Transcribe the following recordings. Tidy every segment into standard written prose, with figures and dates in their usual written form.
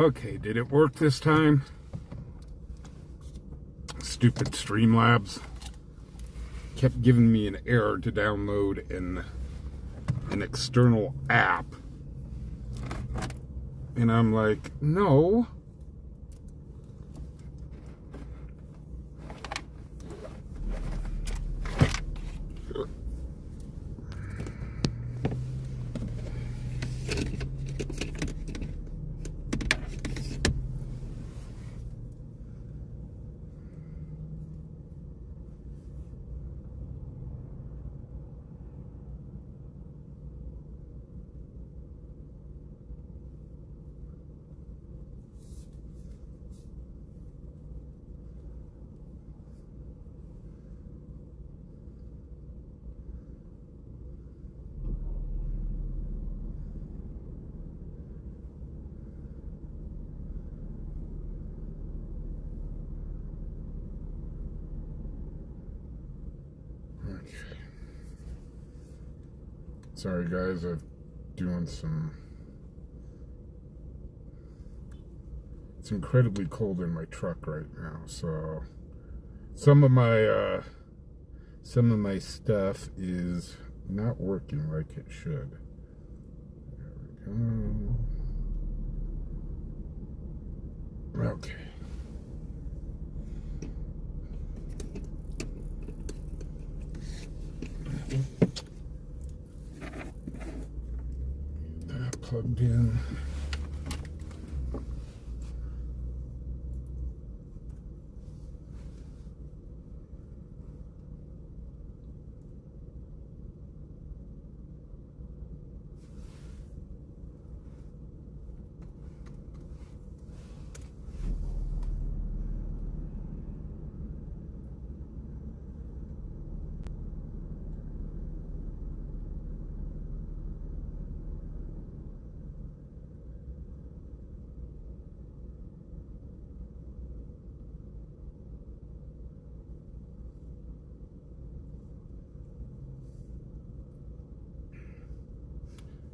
Okay, did it work this time? Stupid Streamlabs kept giving me an error to download an external app. And I'm like, no. Sorry guys, I'm doing some... It's incredibly cold in my truck right now, so some of my stuff is not working like it should. There we go. Okay. Plugged in.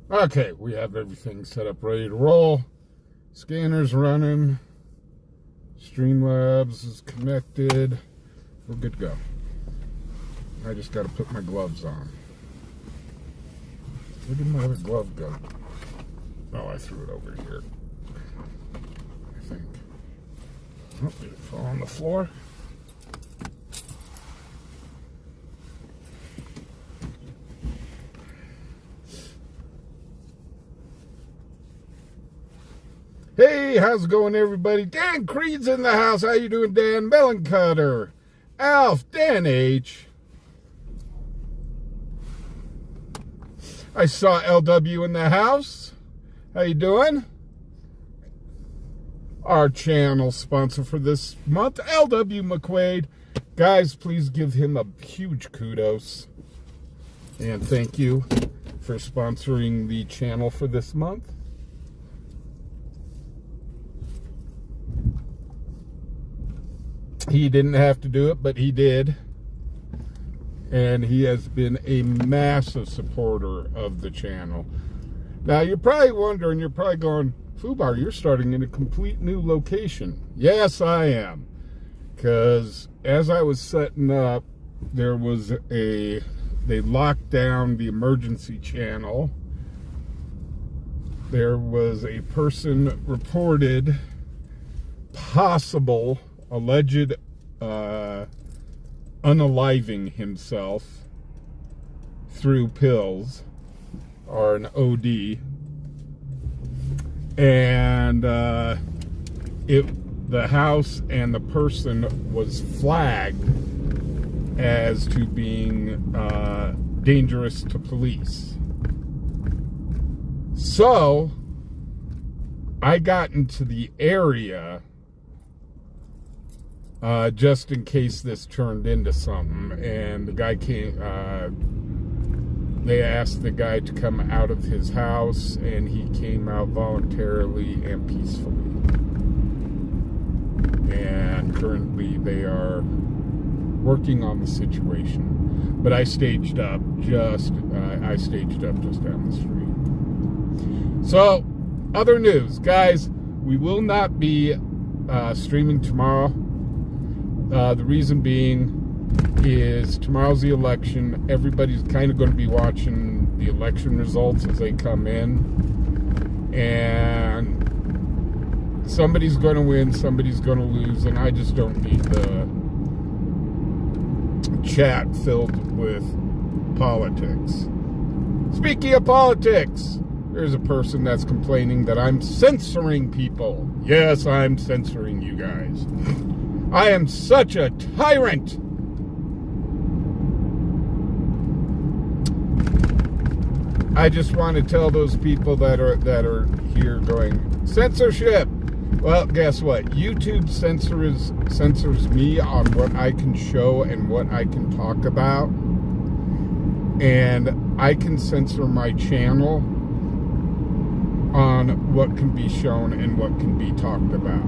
Okay, we have everything set up, ready to roll. Scanner's running. Streamlabs is connected. We're good to go. I just got to put my gloves on. Where did my other glove go? Oh, I threw it over here, I think. Oh, did it fall on the floor? Hey, how's it going, everybody? Dan Creed's in the house. How you doing, Dan? Meloncutter, Alf, Dan H. I saw LW in the house. How you doing? Our channel sponsor for this month, LW McQuaid. Guys, please give him a huge kudos. And thank you for sponsoring the channel for this month. He didn't have to do it, but he did. And he has been a massive supporter of the channel. Now, you're probably wondering, you're probably going, Fubar, you're starting in a complete new location. Yes, I am. Because as I was setting up, there was they locked down the emergency channel. There was a person reported possible alleged unaliving himself through pills or an OD, and the house and the person was flagged as to being dangerous to police. So I got into the area just in case this turned into something, and the guy came, they asked the guy to come out of his house, and he came out voluntarily and peacefully. And currently they are working on the situation. But I staged up just down the street. So, other news, guys. we will not be streaming tomorrow. The reason being is tomorrow's the election. Everybody's kind of going to be watching the election results as they come in. And somebody's going to win, somebody's going to lose, and I just don't need the chat filled with politics. Speaking of politics, there's a person that's complaining that I'm censoring people. Yes, I'm censoring you guys. I am such a tyrant. I just want to tell those people that are here going, censorship. Well, guess what? YouTube censors me on what I can show and what I can talk about. And I can censor my channel on what can be shown and what can be talked about.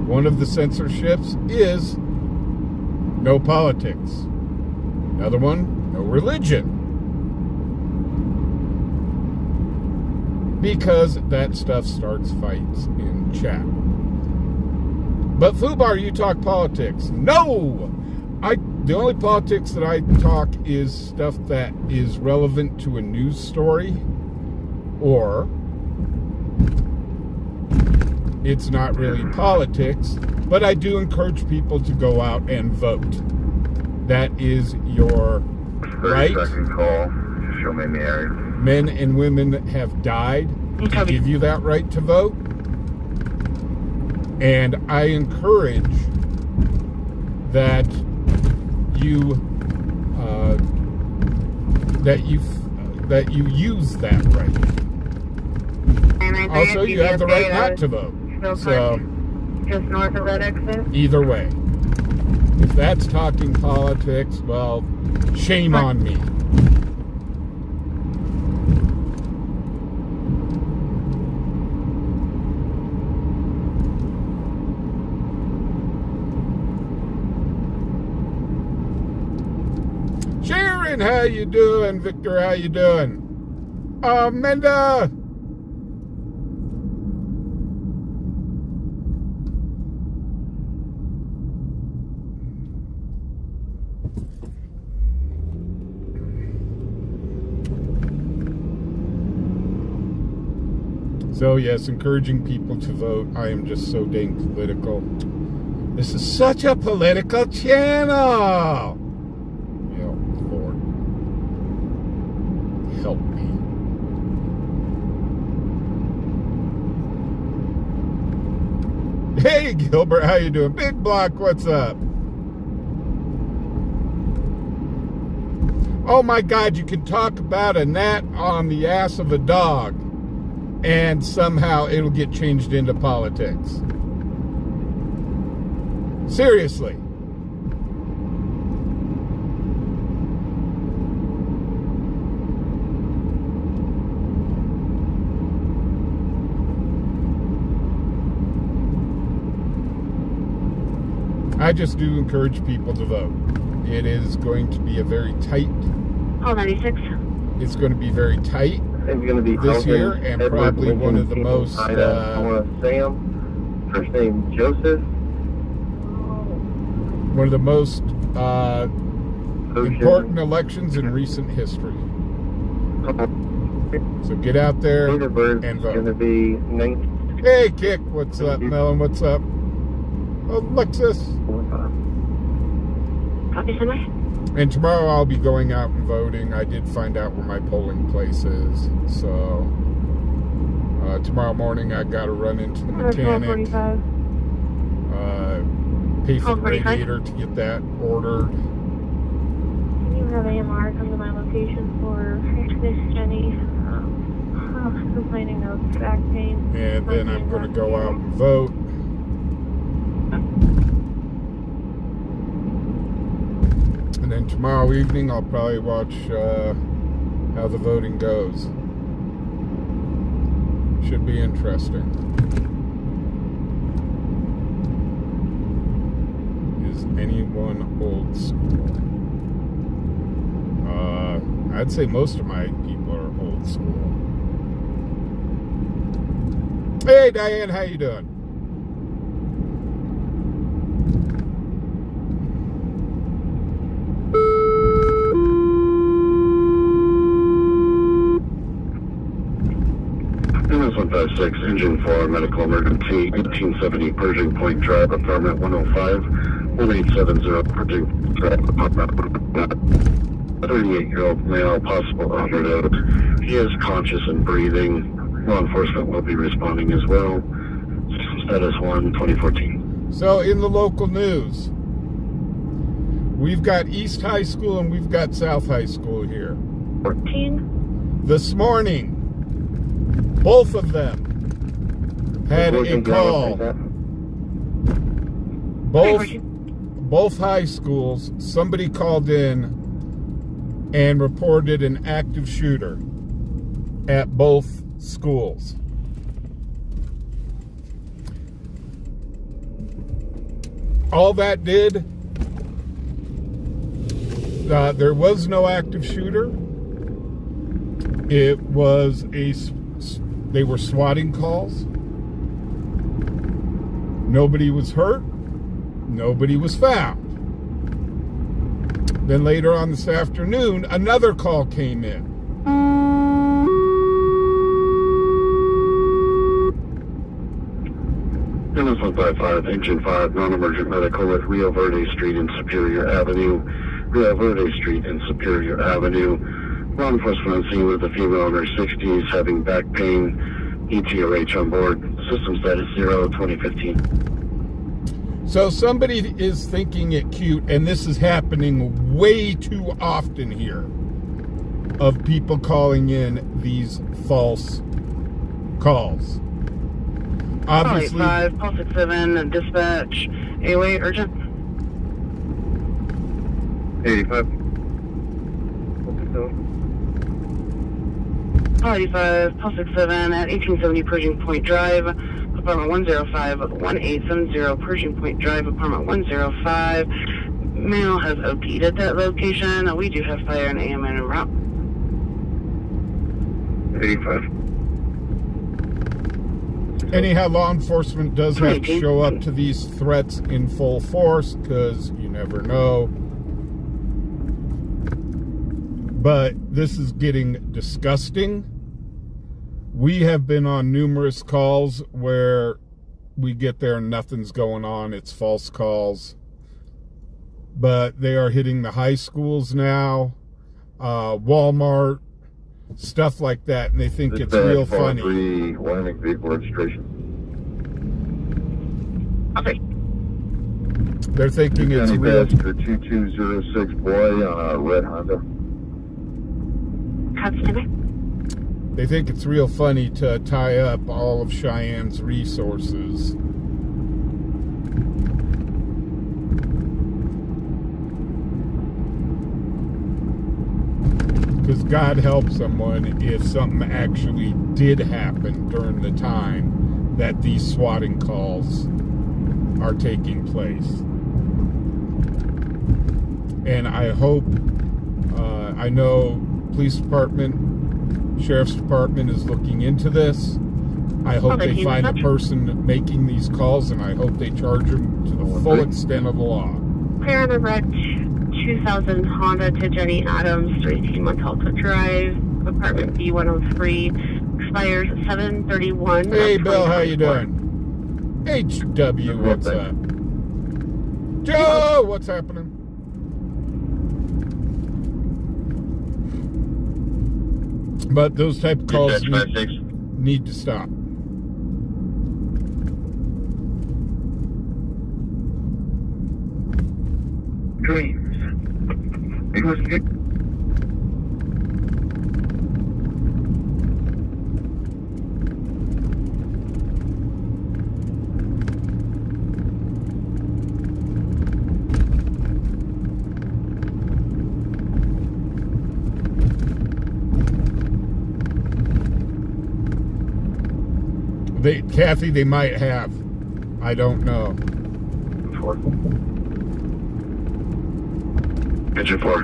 One of the censorships is no politics. Another one, no religion. Because that stuff starts fights in chat. But Fubar, you talk politics. No! The only politics that I talk is stuff that is relevant to a news story, or it's not really politics, but I do encourage people to go out and vote. That is your right. Men and women have died to give you that right to vote. And I encourage that you use that right. Also, you have the right not to vote. So, just north of that exit. Either way, if that's talking politics, well, shame on me. Sharon, how you doing? Victor, how you doing? Amanda. So yes, encouraging people to vote. I am just so dang political. This is such a political channel. Lord, help me. Hey Gilbert, how you doing? Big Block, what's up? Oh my God, you can talk about a gnat on the ass of a dog, and somehow it'll get changed into politics. Seriously. I just do encourage people to vote. It is going to be a very tight... Oh, 96. It's going to be very tight. It's going to be this year, and probably one of the most Sam, first name Joseph, one of the most important elections in recent history. So get out there and vote. Going to be 19. Hey Kick, what's up? Melon, what's up? Alexis. Copy, somewhere. And tomorrow I'll be going out and voting. I did find out where my polling place is. So tomorrow morning I got to run into the mechanic. Pay for the radiator to get that ordered. Can you have AMR come to my location for this Jenny? Complaining of back pain. And then I'm going to go out and vote. And then tomorrow evening I'll probably watch how the voting goes. Should be interesting. Is anyone old school? I'd say most of my people are old school. Hey, Diane, how you doing? MS 156, engine 4, medical emergency, 1870 Pershing Point Drive, apartment 105, 1870 Pershing Drive, apartment 38-year-old male, possible overdose. He is conscious and breathing. Law enforcement will be responding as well. Status 1, 2014. So in the local news, we've got East High School and we've got South High School here. 14. This morning, both of them had a call. Both high schools, somebody called in and reported an active shooter at both schools. All that did, there was no active shooter. It was they were swatting calls. Nobody was hurt. Nobody was found. Then later on this afternoon, another call came in. MS 155, engine 5, non-emergent medical at Rio Verde Street and Superior Avenue. Rio Verde Street and Superior Avenue. Law enforcement on scene with a female in her 60s having back pain. ETOH on board. System status 0, 2015. So somebody is thinking it cute, and this is happening way too often here, of people calling in these false calls. Obviously, 5, call 67, dispatch, AOA urgent. 85. Call 85, call 67 at 1870 Pershing Point Drive, apartment 105, 1870 Pershing Point Drive, apartment 105. Male has OP'd at that location. We do have fire and AMN en route. 85. anyhow, law enforcement does have to show up to these threats in full force, because you never know. But this is getting disgusting. We have been on numerous calls where we get there and nothing's going on. It's false calls. But they are hitting the high schools now, Walmart, stuff like that, and they think it's real funny. Wyoming vehicle registration. Okay. They're thinking it's real. For 2206 boy on a red Honda. They think it's real funny to tie up all of Cheyenne's resources. Because God help someone if something actually did happen during the time that these swatting calls are taking place. And I hope, I know police department, sheriff's department is looking into this. I hope they find the person making these calls, and I hope they charge them to the full extent of the law. Clear on the red 2000 Honda to Jenny Adams, 18 Montalto Drive, apartment B103, expires 7/31. Hey, Bill, how you doing? HW, what's up? Joe, what's happening? But those type of calls need to stop. Dreams. Kathy, they might have. I don't know. Engine 4.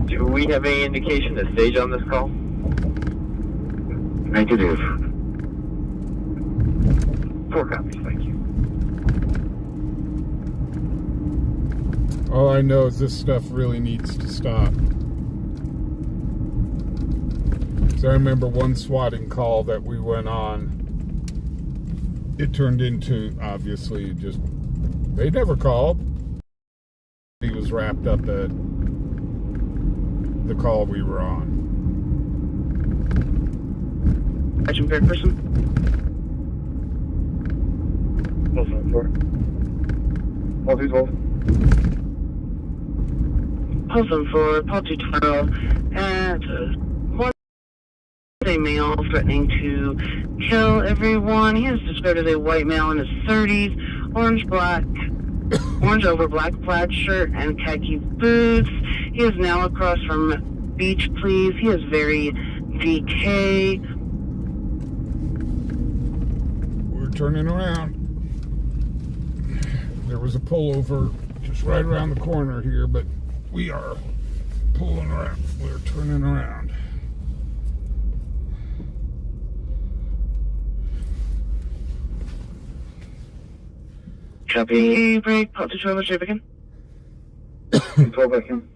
Do we have any indication of stage on this call? Negative. 4 copies, thank you. All I know is this stuff really needs to stop. So I remember one swatting call that we went on. It turned into, obviously, just, they never called. He was wrapped up at the call we were on. Action paired person. Call 74. Call 212. Call 74, call 212. And one a male threatening to kill everyone. He is described as a white male in his 30s, orange over black plaid shirt and khaki boots. He is now across from Beach Please. He is very DK. We're turning around. There was a pullover just right around the corner here, but we are pulling around. We're turning around. Copy, break, pop to 12, shape again. 12 back in.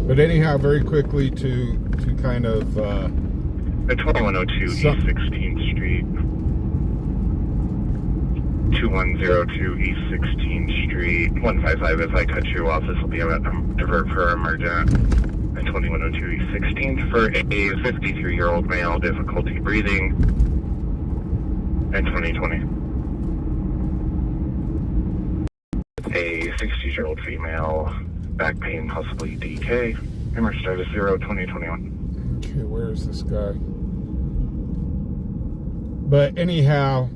But anyhow, very quickly to kind of At 2102 East 16th Street. 2102 East 16th Street. 155 as I cut you off. This will be a divert for emergent. At 2102 East 16th for a 53-year-old male, difficulty breathing. And 2020. A 60-year-old female, back pain, possibly DK. Hammer status 0, 2021. okay, where is this guy? But anyhow,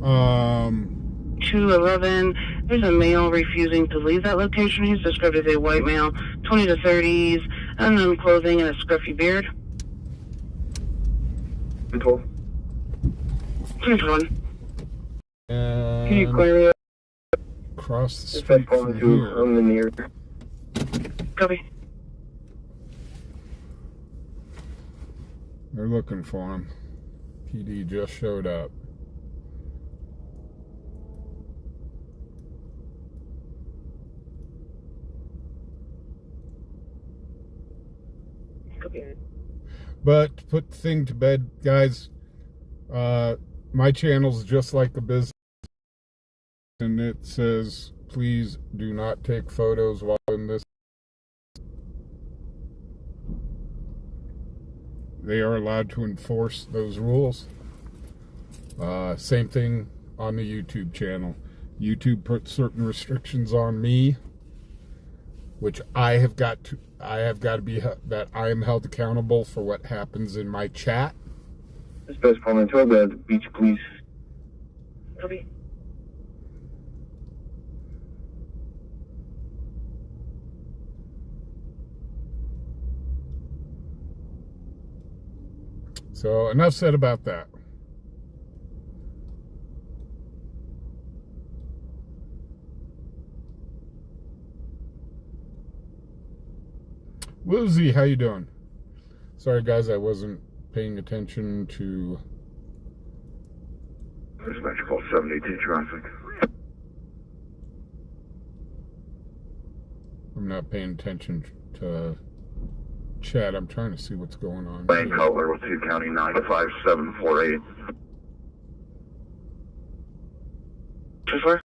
211. There's a male refusing to leave that location. He's described as a white male, 20 to 30s, unknown clothing and a scruffy beard. 212. 221. Can you and clear across the Is that street calling from to here. on the near? Copy. They're looking for him. PD just showed up. Copy. But to put the thing to bed, guys, my channel's just like the business, and it says, please do not take photos while in this. They are allowed to enforce those rules. Same thing on the YouTube channel. YouTube puts certain restrictions on me, which I have got to be, that I am held accountable for what happens in my chat. Dispatch calling to the beach, please. Copy. So enough said about that. Woozy, how you doing? Sorry guys, I wasn't paying attention to... Dispatch call 72 traffic. I'm not paying attention to chat. I'm trying to see what's going on. Lane Cutler with 2 County 95748. 24.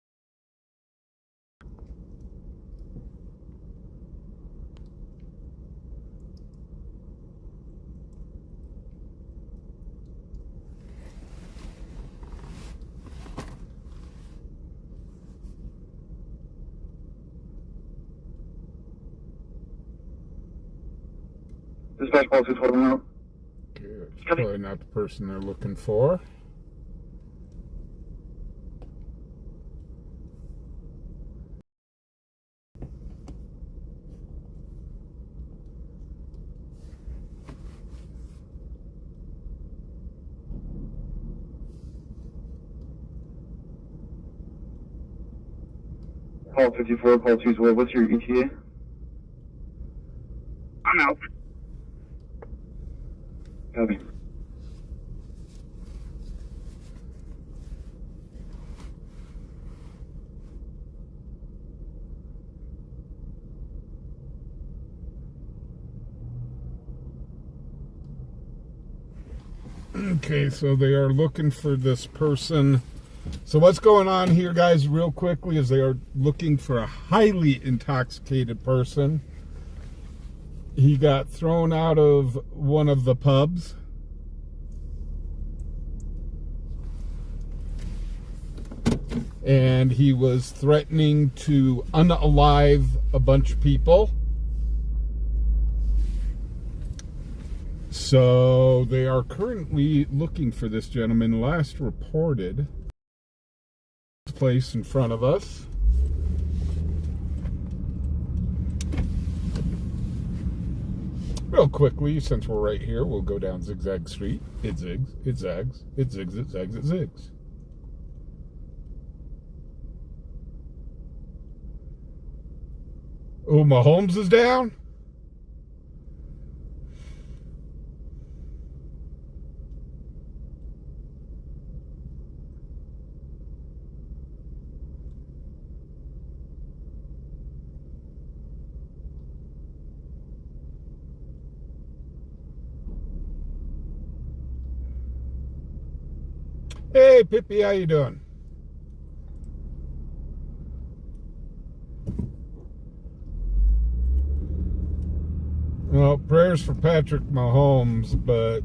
Dispatch call 212. Okay, it's probably not the person they're looking for. Call 54, call 212. What's your ETA? I'm out. Copy. Okay, so they are looking for this person. So what's going on here, guys, real quickly, is they are looking for a highly intoxicated person. He got thrown out of one of the pubs. And he was threatening to unalive a bunch of people. So they are currently looking for this gentleman. Last reported place in front of us. Real quickly, since we're right here, we'll go down Zigzag Street. It zigs, it zags, it zigs, it zags, it zigs. Oh, Mahomes is down? Hey, Pippi, how you doing? Well, prayers for Patrick Mahomes, but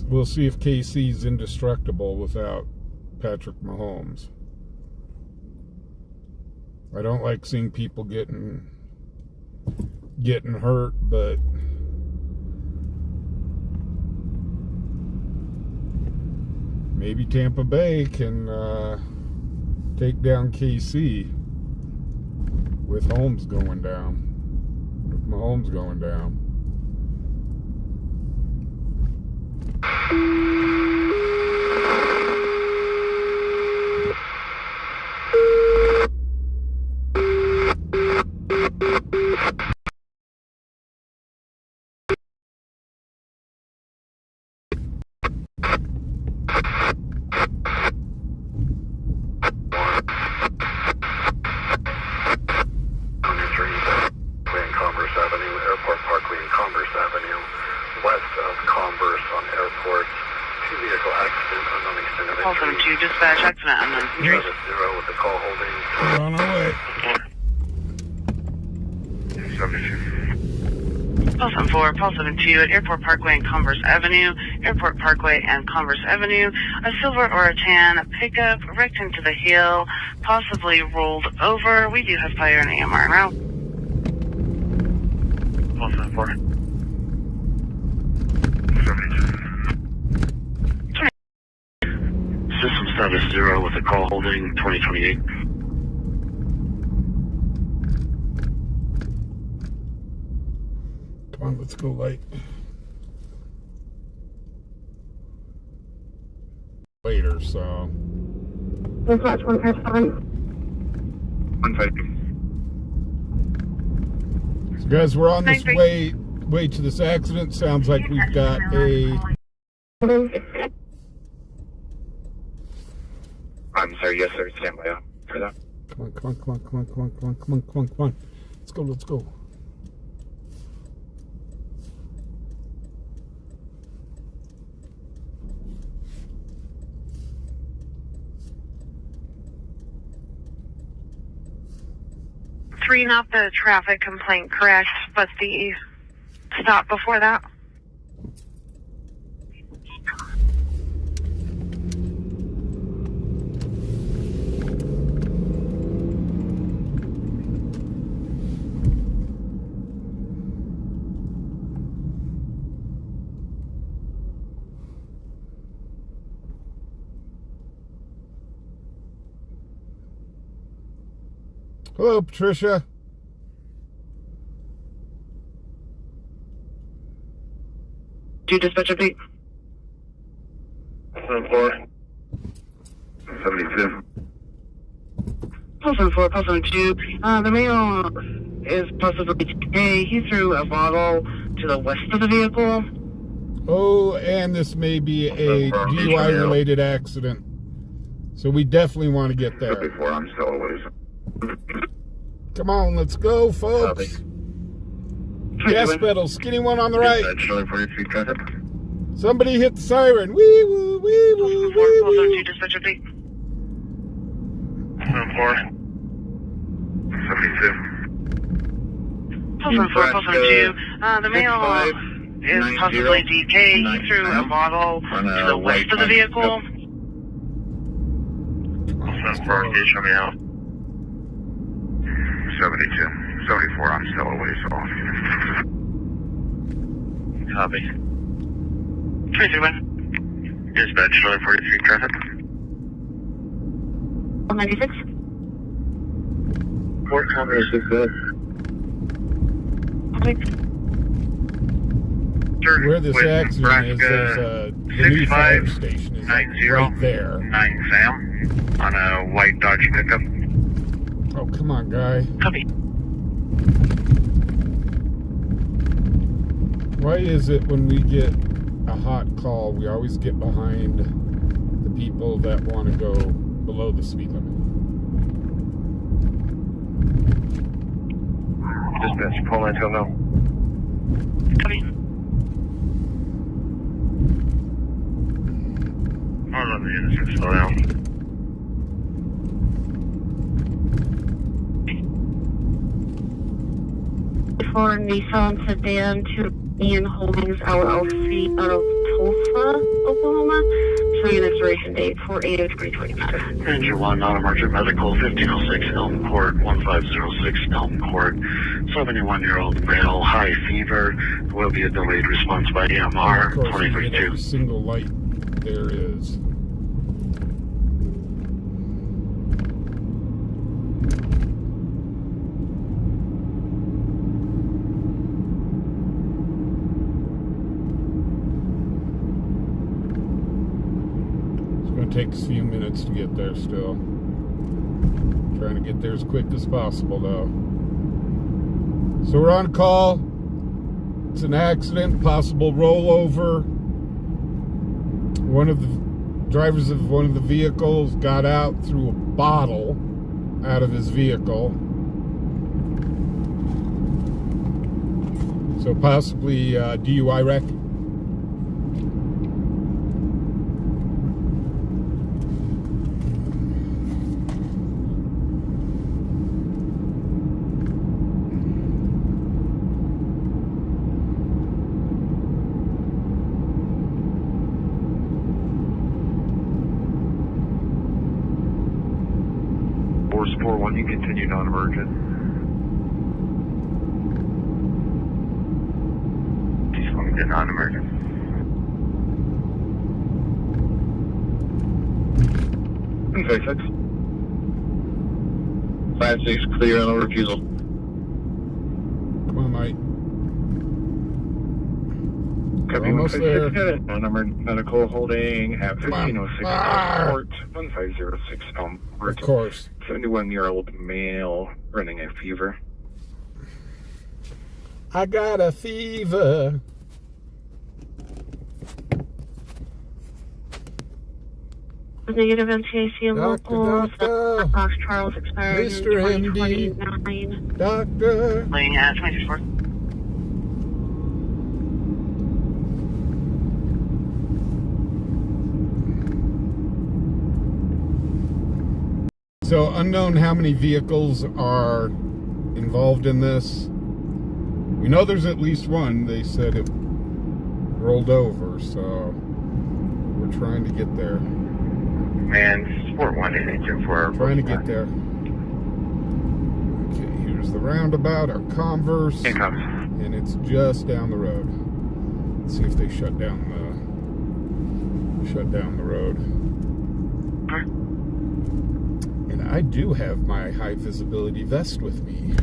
we'll see if KC's indestructible without Patrick Mahomes. I don't like seeing people getting hurt, but maybe Tampa Bay can take down KC with Mahomes going down. Dispatch accident unknown injury. 0 with the call holding. We're on our way. 4 Pulse 72 at Airport Parkway and Converse Avenue. Airport Parkway and Converse Avenue. A silver or a tan pickup wrecked into the hill, possibly rolled over. We do have fire and AMR en route. Pulse 4. 72. System status 0 with the call holding 2028. Come on, let's go light. Later, so. Dispatch 157. 152. So guys, we're on this way to this accident. Sounds like we've got a. I'm sorry, yes sir, stand by for that. Come on. Let's go. Three, not the traffic complaint, correct, but the stop before that. Hello, Patricia. 2 dispatch update. 4, 72. Pulse 4, Pulse 2. The male is possibly TK. He threw a bottle to the west of the vehicle. Oh, and this may be a DUI-related accident. So we definitely want to get there. 74, I'm still a ways. Come on, let's go, folks. Gas pedal, skinny one on the right. Showing 43 traffic. Somebody hit the siren. Wee woo, wee woo, wee Pulse 2 woo. dispatch update. 4, 72. Pulse 4, Pulse 2. The male is possibly DK. He threw a bottle to the west of the vehicle. 4, can you show me out? 72. 74, I'm still a ways off. Copy. 331. Dispatch, showing 43 traffic. 196. Port company 6 good. Where this accident is, there's the new fire station is like right there. 9 Sam on a white Dodge pickup. Oh, come on, guy. Copy. Why is it when we get a hot call, we always get behind the people that want to go below the speed limit? Dispatch, pull until no. Copy. Hold on the innocent, slow down. For Nissan sedan to Ian Holdings LLC out of Tulsa, Oklahoma. Showing expiration date 4/8/2029. Ranger 1, non-emergent medical, 1506 Elm Court, 1506 Elm Court. 71-year-old male, high fever. Will be a delayed response by EMR, Of course, you get 2032. every single light there is. Takes a few minutes to get there still. Trying to get there as quick as possible though. So we're on call. It's an accident, possible rollover. One of the drivers of one of the vehicles got out, threw a bottle out of his vehicle. So possibly DUI wreck. Support 1, you continue non-emergent. Just want to get non-emergent. Okay, 6. 5-6, clear on refusal. Come on, Mike. Copy, Almost there. Non-emergent medical holding at 1506 Port, 1506 Elm Court. Of course. 71-year-old male running a fever. I got a fever. Negative NCAC and local. Doctor. Fox Charles expired Mr. in MD. 2029. Doctor. Laying at 24. So unknown how many vehicles are involved in this. We know there's at least one. They said it rolled over, so we're trying to get there. Man, Sport 1 engine for our Trying to get there. Okay, here's the roundabout, our Converse, and it's just down the road. Let's see if they shut down the road. And I do have my high visibility vest with me.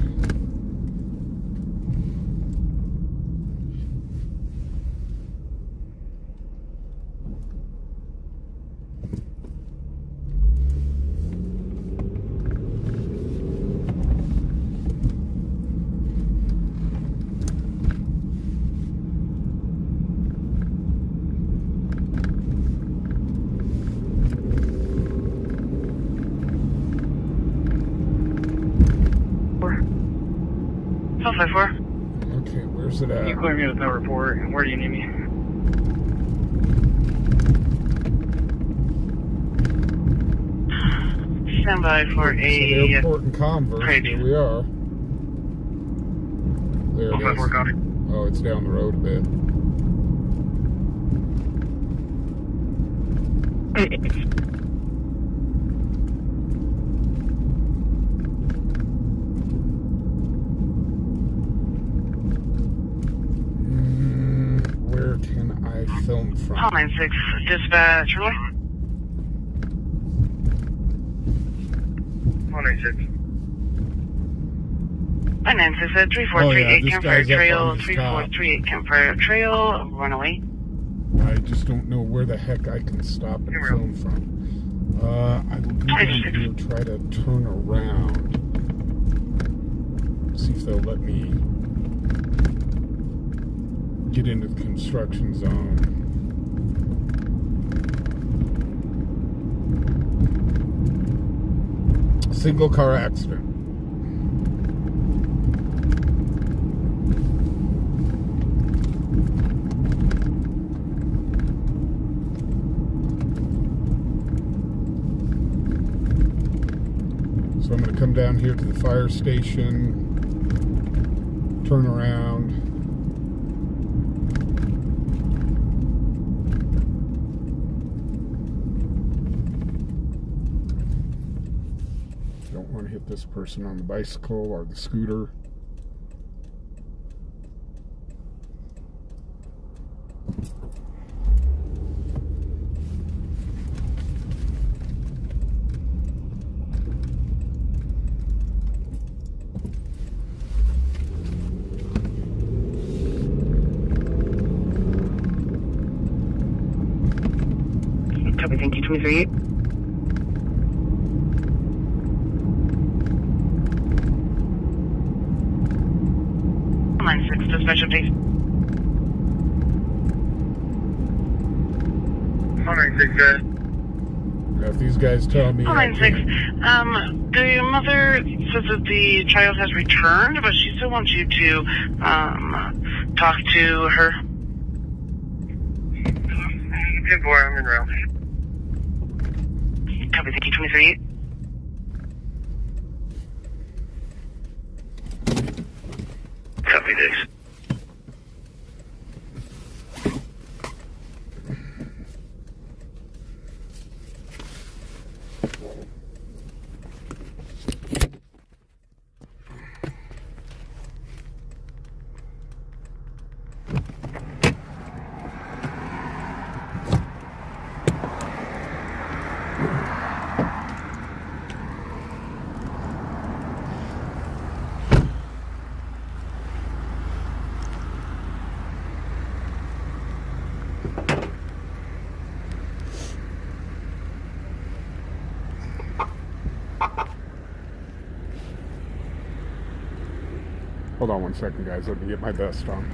154. Okay, where's it Can you at? clear me with no report? And where do you need me? Stand by for It's a at Airport and Converse. Great. Here we are. There it 154 is. copy. Oh, it's down the road a bit. Where can I film from? Call 96 dispatch. Relay. 196. 996 at Oh, yeah, 3438 this Campfire guy's up Trail, on his top. 3438 Campfire Trail, runaway. I just don't know where the heck I can stop and Here we film from. I will go down here, try to turn around. See if they'll let me get into the construction zone. Single car accident. So I'm going to come down here to the fire station, turn around. Don't want to hit this person on the bicycle or the scooter. Copy, thank you, 23. Line 6, dispatch update. 196, guys. Now, if these guys tell me I Line 6, can't- the mother says that the child has returned, but she still wants you to, talk to her. 10-4, I'm in route. Copy, thank you, 23. Copy, Dix. Hold on one second, guys. Let me get my vest on.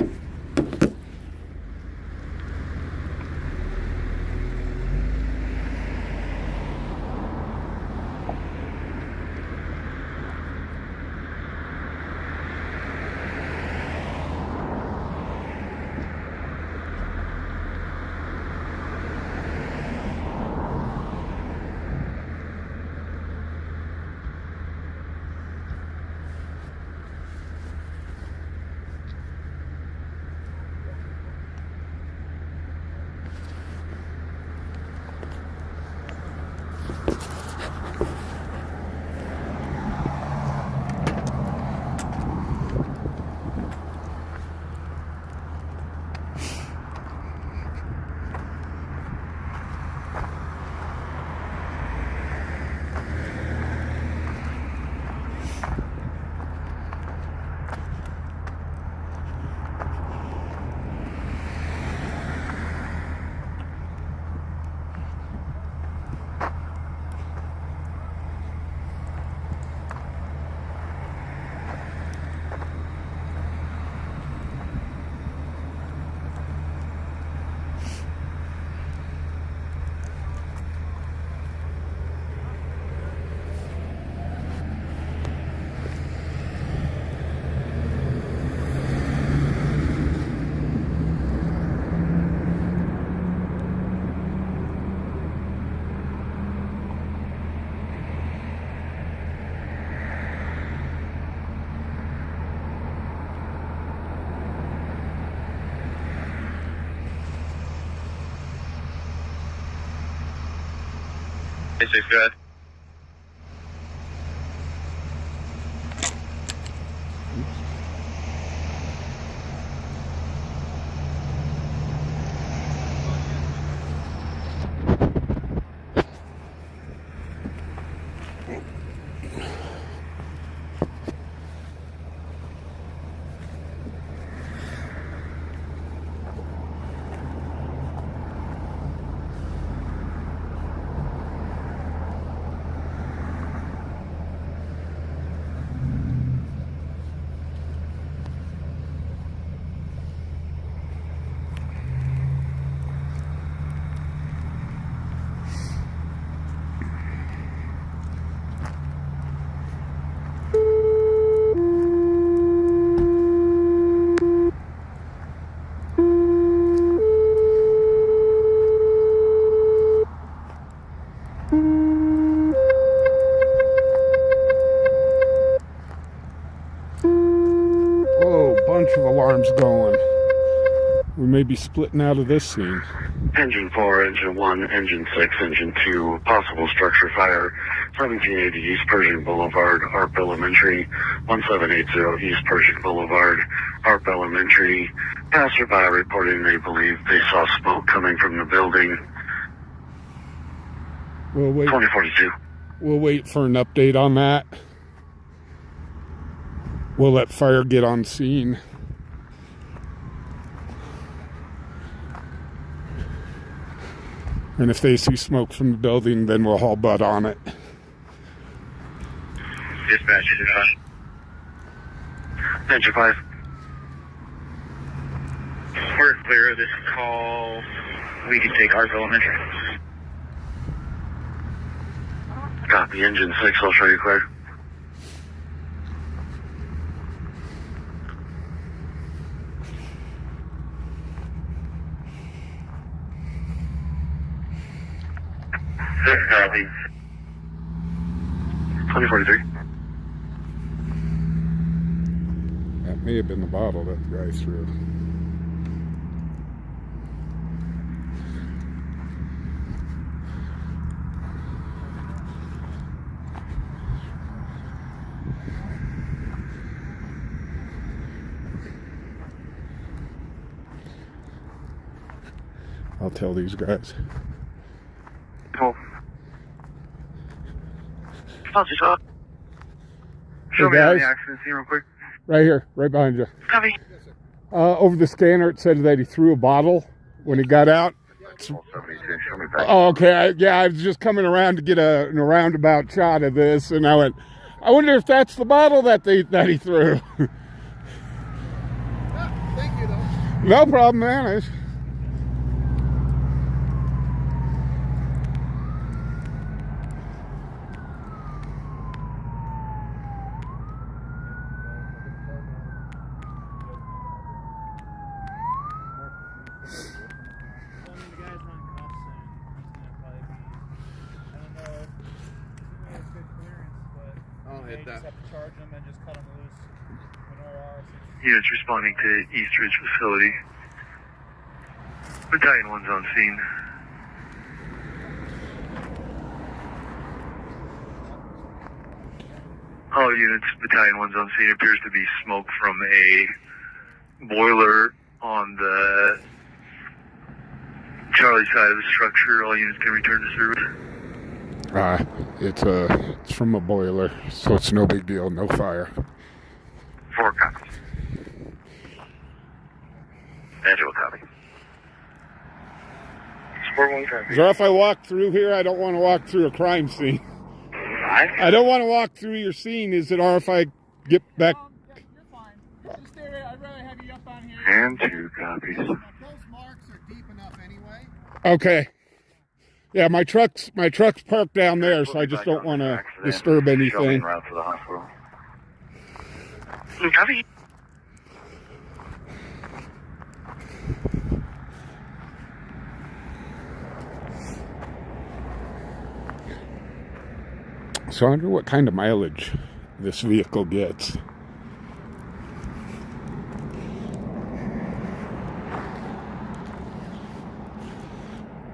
Hey, 6, go ahead. Whoa, bunch of alarms going. We may be splitting out of this scene. Engine 4, Engine 1, Engine 6, Engine 2, possible structure fire, 1780 East Pershing Boulevard, ARP Elementary, 1780 East Pershing Boulevard, ARP Elementary. Passerby reporting they believe they saw smoke coming from the building. We'll wait. 2042. We'll wait for an update on that. We'll let fire get on scene. And if they see smoke from the building, then we'll haul butt on it. Dispatch, Engine 5. we're clear of this call. We can take ARP Elementary. Copy. Engine 6, I'll show you clear. Copy. 2043. That may have been the bottle that the guy threw. I'll tell these guys. Cool. Fancy talk. Show me guys. on the accident scene real quick. Right here, right behind you. Copy. Over the scanner, it said that he threw a bottle when he got out. 72, show me back. Oh, okay. I was just coming around to get a roundabout shot of this, and I went, I wonder if that's the bottle that he threw. Thank you, though. No problem, man. Units responding to East Ridge facility. Battalion 1's on scene. All units, Battalion 1's on scene. Appears to be smoke from a boiler on the Charlie side of the structure. All units can return to service. It's from a boiler, so it's no big deal. No fire. 4 copies. Angela copy. Sport 1 copy. Is there if I walk through here? I don't want to walk through a crime scene. I don't want to walk through your scene. Is it or if I get back? You're fine. Just stay right. I'd rather have you up on here. And 2 copies. Those marks are deep enough anyway. Okay. Yeah, my truck's parked down there, so I just don't want to disturb Show me anything. en route to the hospital. Copy. So I wonder what kind of mileage this vehicle gets.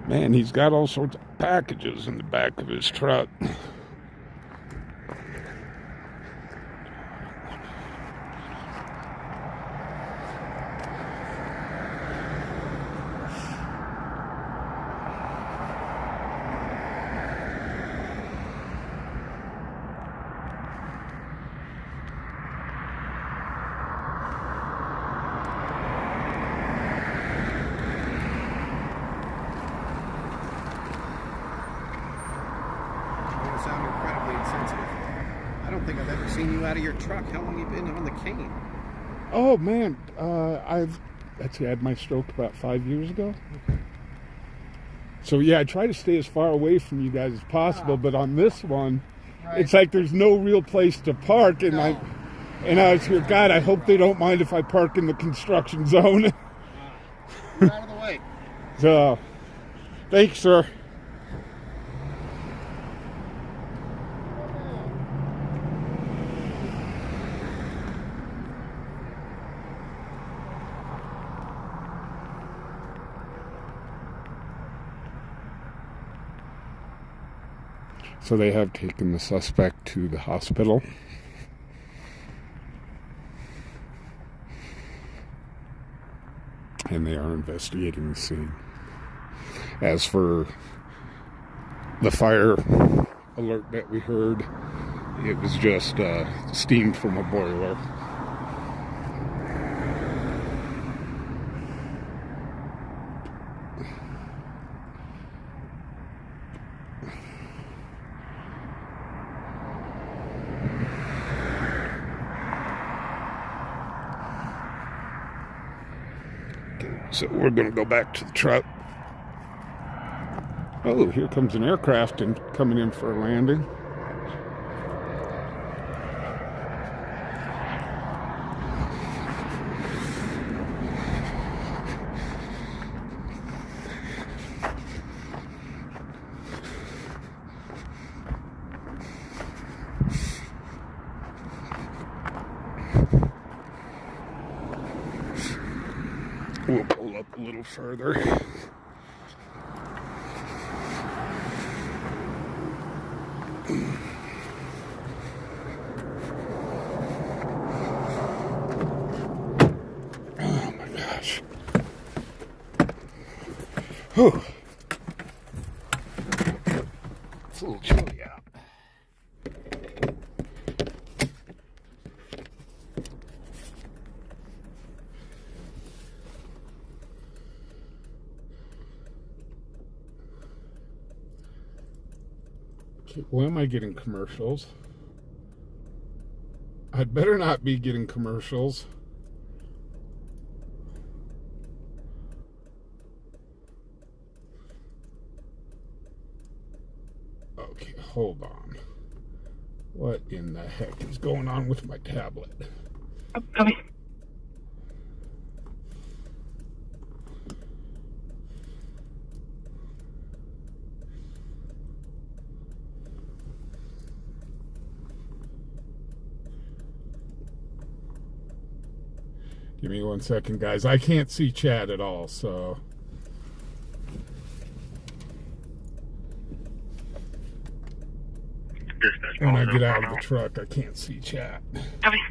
Man, he's got all sorts of packages in the back of his truck. Sound incredibly insensitive. I don't think I've ever seen you out of your truck. How long have you been on the cane? Oh man, I had my stroke about 5 years ago. Okay. So yeah, I try to stay as far away from you guys as possible, but on this one, Right. it's like there's no real place to park, and I was here, God, I hope they don't mind if I park in the construction zone. You're out of the way. So, thanks, sir. So they have taken the suspect to the hospital. And they are investigating the scene. As for the fire alert that we heard, it was just steam from a boiler. So we're going to go back to the truck. Oh, here comes an aircraft and coming in for a landing. We'll pull up a little further. Oh my gosh. Whew. It's a little chilly out. Okay, why am I getting commercials? I'd better not be getting commercials. Okay, hold on. What in the heck is going on with my tablet? Oh, coming. Give me 1 second, guys. I can't see chat at all, so. When I get out of the truck, I can't see chat. Coming.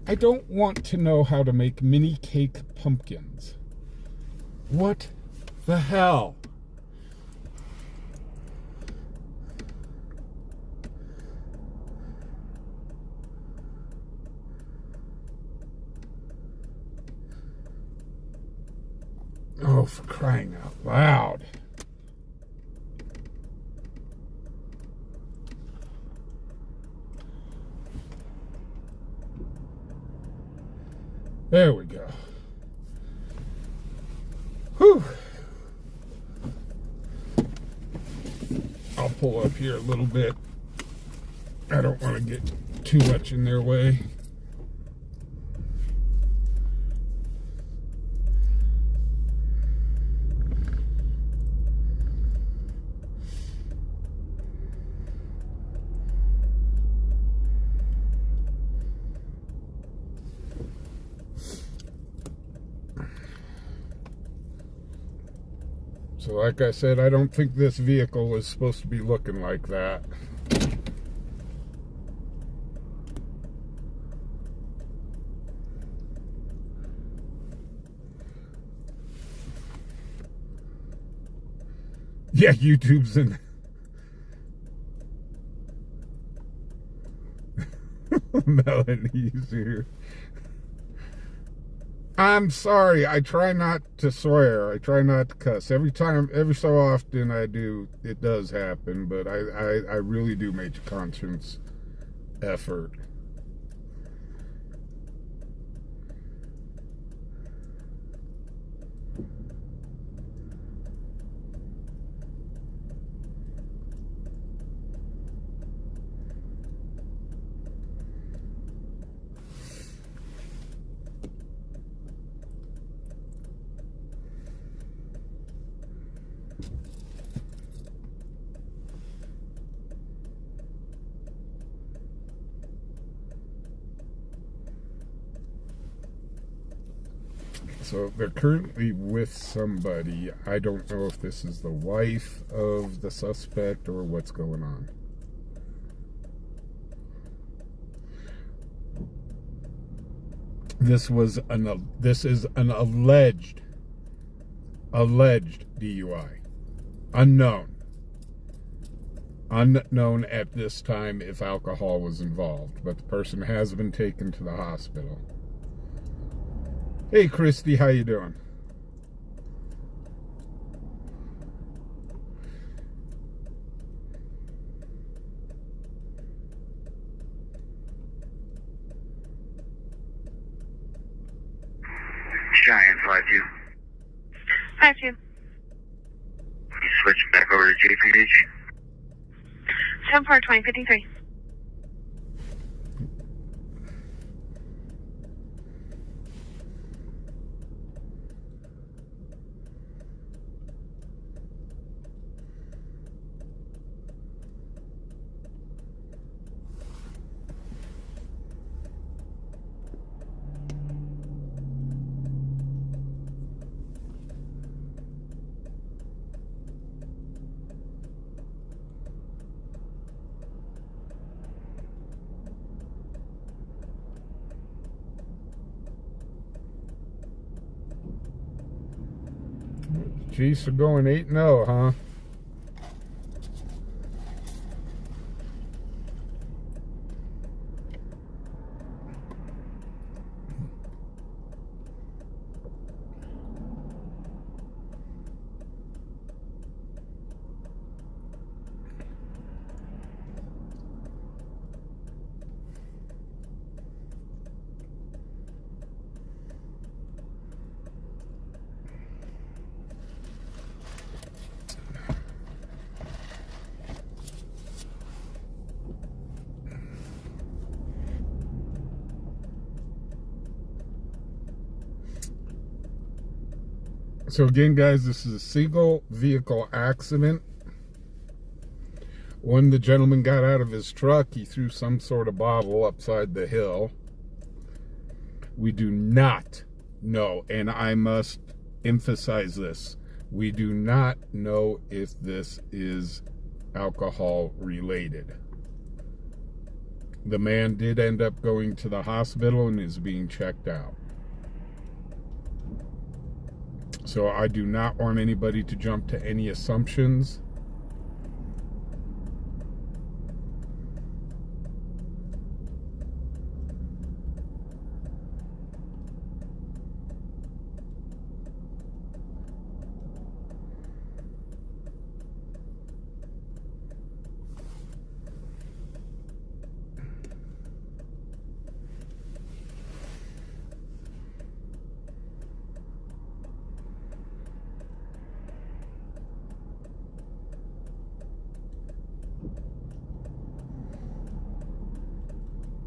I don't want to know how to make mini cake pumpkins. What the hell? Oh, for crying out loud. There we go. Whew. I'll pull up here a little bit. I don't want to get too much in their way. So like I said, I don't think this vehicle was supposed to be looking like that. Yeah, YouTube's in. Melanie's here. I'm sorry. I try not to swear. I try not to cuss. Every so often I do, it does happen, but I really do make a conscious effort. So they're currently with somebody. I don't know if this is the wife of the suspect or what's going on. This is an alleged DUI. Unknown at this time if alcohol was involved, but the person has been taken to the hospital. Hey, Christy, how you doing? Cheyenne 5-2. 5-2. You switch back over to JPH. 10-4-20-53. Chiefs are going 8-0, huh? So again, guys, this is a single vehicle accident. When the gentleman got out of his truck, he threw some sort of bottle upside the hill. We do not know, and I must emphasize this, we do not know if this is alcohol related. The man did end up going to the hospital and is being checked out. So I do not want anybody to jump to any assumptions.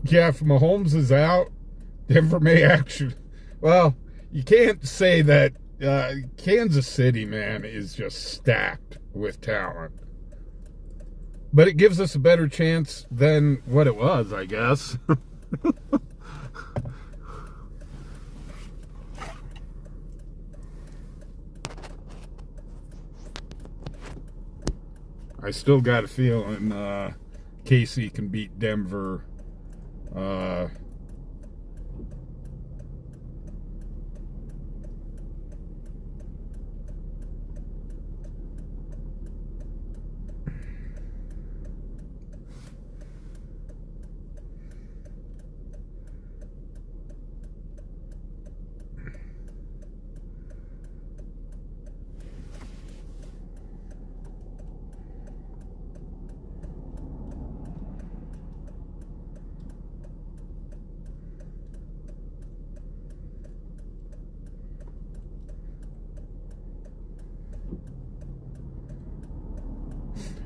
Yeah, if Mahomes is out, Denver may actually... Well, you can't say that. Kansas City, man, is just stacked with talent. But it gives us a better chance than what it was, I guess. I still got a feeling KC can beat Denver.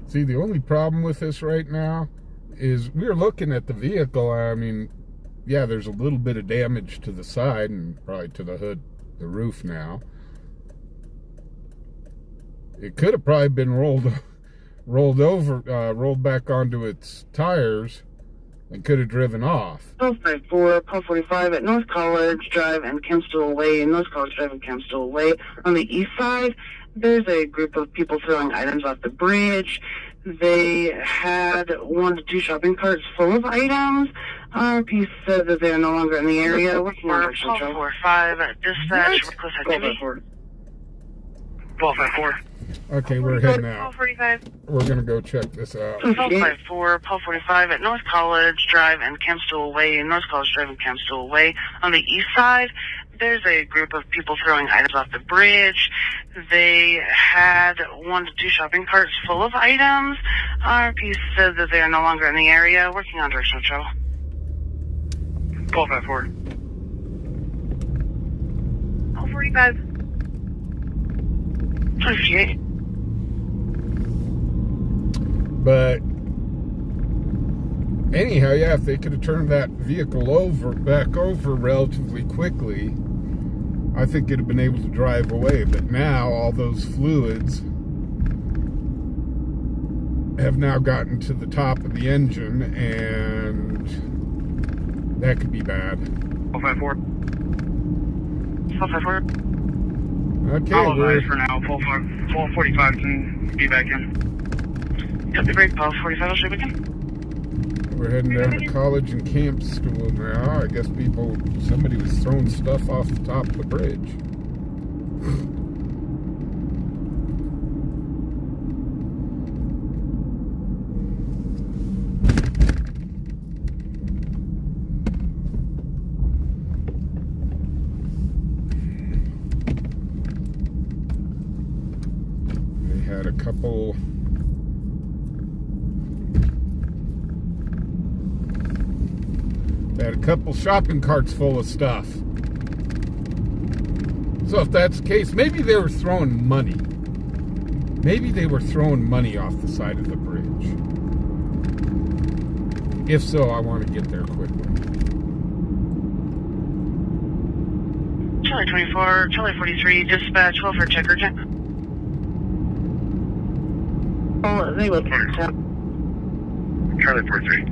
See, the only problem with this right now is we're looking at the vehicle. I mean, yeah, there's a little bit of damage to the side and probably to the hood, the roof now. It could have probably been rolled back onto its tires and could have driven off. 1254, Paul 45 at North College Drive and Kempston Way, North College Drive and Kempston Way. On the east side, there's a group of people throwing items off the bridge. They had 1 to 2 shopping carts full of items. RP said that they are no longer in the area. Working on directional travel. 1245, dispatch, request activity. 1254. Okay, we're heading out. 1245. We're going to go check this out. 1254, Paul 45 at North College Drive and Kempston Way, North College Drive and Kempston Way. On the east side, there's a group of people throwing items off the bridge. They had 1 to 2 shopping carts full of items. RP said that they are no longer in the area. Working on directional travel. 1254. 1245. 258. But anyhow, yeah, if they could have turned that vehicle back over relatively quickly, I think it'd have been able to drive away. But now all those fluids have now gotten to the top of the engine, and that could be bad. 1254. 1254. Okay, I'll we're advise for now. 1245 can be back in. Yep, the break. 1245 will show back in. We're heading down to College and Campstool now. I guess somebody was throwing stuff off the top of the bridge. They had a couple... They had a couple shopping carts full of stuff. So if that's the case, maybe they were throwing money. Maybe they were throwing money off the side of the bridge. If so, I want to get there quickly. Charlie 24, Charlie 43, dispatch, welfare check urgent. Oh, they will check. Charlie 43.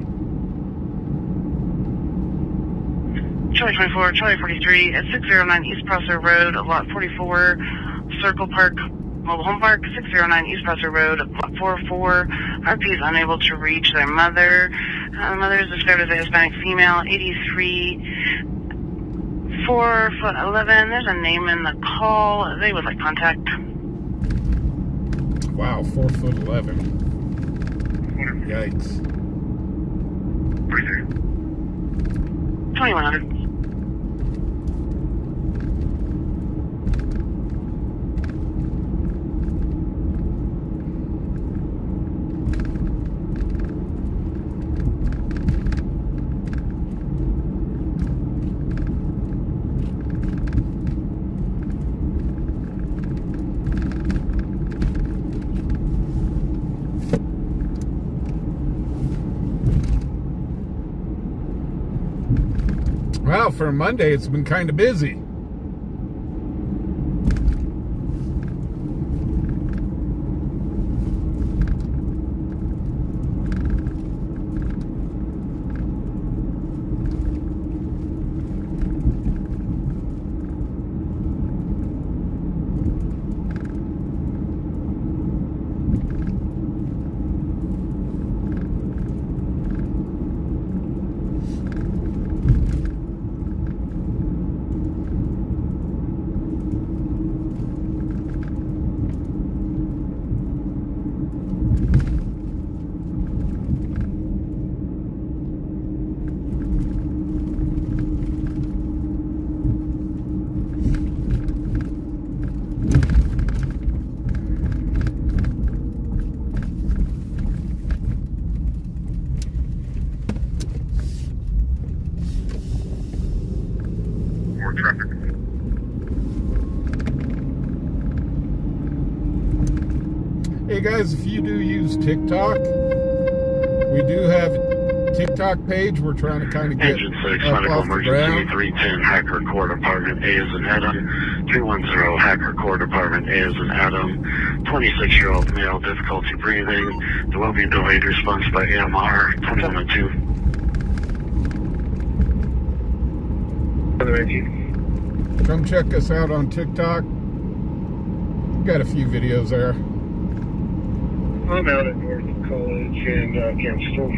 Charlie 24, Charlie 43 at 609 East Prosser Road, Lot 44, Circle Park, Mobile Home Park, 609 East Prosser Road, Lot 44. RP is unable to reach their mother. The mother is described as a Hispanic female, 83, 4'11". There's a name in the call. They would like contact. Wow, 4'11". Yikes. 2100. Well, for Monday, it's been kind of busy. Hey guys, if you do use TikTok, we do have a TikTok page. We're trying to kind of get Engine 6, up medical off the emergency, ground. 310, Hacker Court, Apartment A is in Adam. 310, Hacker Court, Apartment A is in Adam. 26-year-old male, difficulty breathing. There will be delayed response by AMR, 2102. Come check us out on TikTok. We've got a few videos there. I'm out at North College and Gainesville.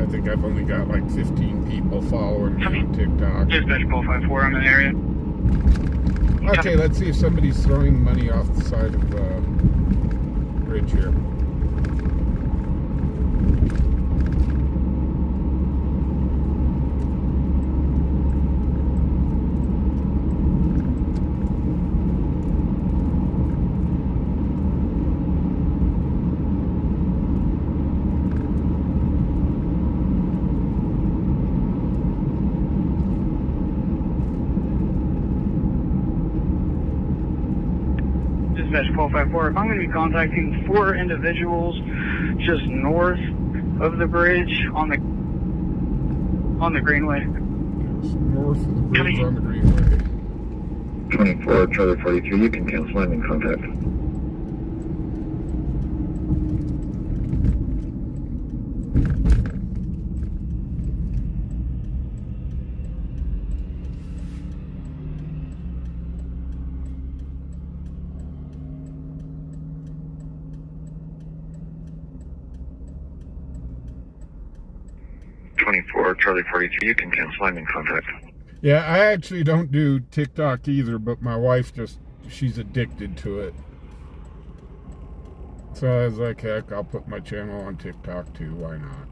I think I've only got like 15 people following me on TikTok. Dispatch 454, I'm in the area. Okay, let's see if somebody's throwing money off the side of the bridge here. Dispatch 454, if I'm going to be contacting 4 individuals just north of the bridge on the Greenway. Yes, north of the bridge on the Greenway. 24, Charlie 43, you can cancel landing contact. Charlie 43, you can cancel landing contact. Yeah, I actually don't do TikTok either, but my wife she's addicted to it. So I was like, heck, I'll put my channel on TikTok too, why not?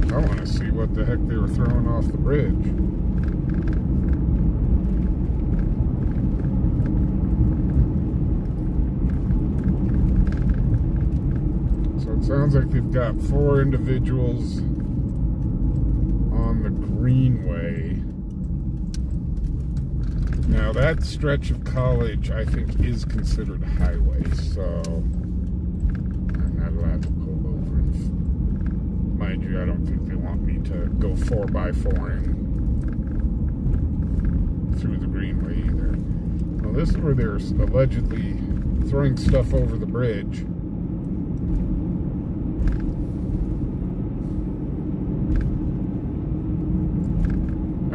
I want to see what the heck they were throwing off the bridge. So it sounds like they've got 4 individuals on the Greenway. Now that stretch of College, I think, is considered a highway, so I'm not allowed to pull over. Mind you, I don't think they want me to go 4x4ing through the Greenway either. Well, this is where they're allegedly throwing stuff over the bridge.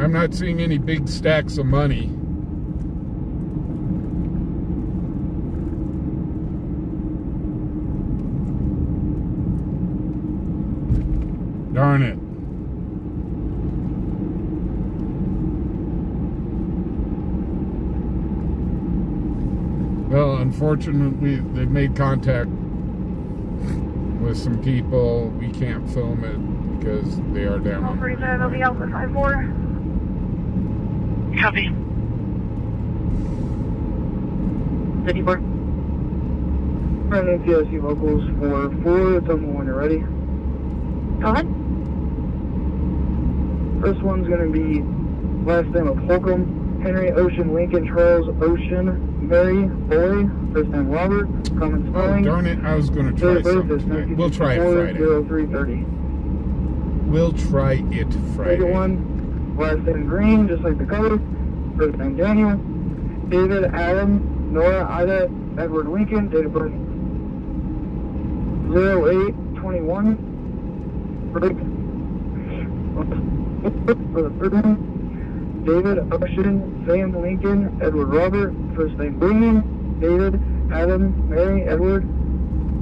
I'm not seeing any big stacks of money. Darn it. Well, unfortunately, they made contact with some people. We can't film it because they are down on the Greenway. They'll be out for 5-4. Copy. 54. Running PSC locals for 4. Tell me when you're ready. Go ahead. First one's going to be last name of Holcomb, Henry, Ocean, Lincoln, Charles, Ocean, Mary, Boy, first name Robert, common Oh, spelling. darn it. I was going to try something tonight. We'll try it Friday. 0330. We'll try it Friday. Second one, last name Green, just like the color. First name Daniel, David, Adam, Nora, Ida, Edward Lincoln, date of birth 0821. Rick, for the third one, David, Ocean, Sam, Lincoln, Edward, Robert, first name Green, David, Adam, Mary, Edward,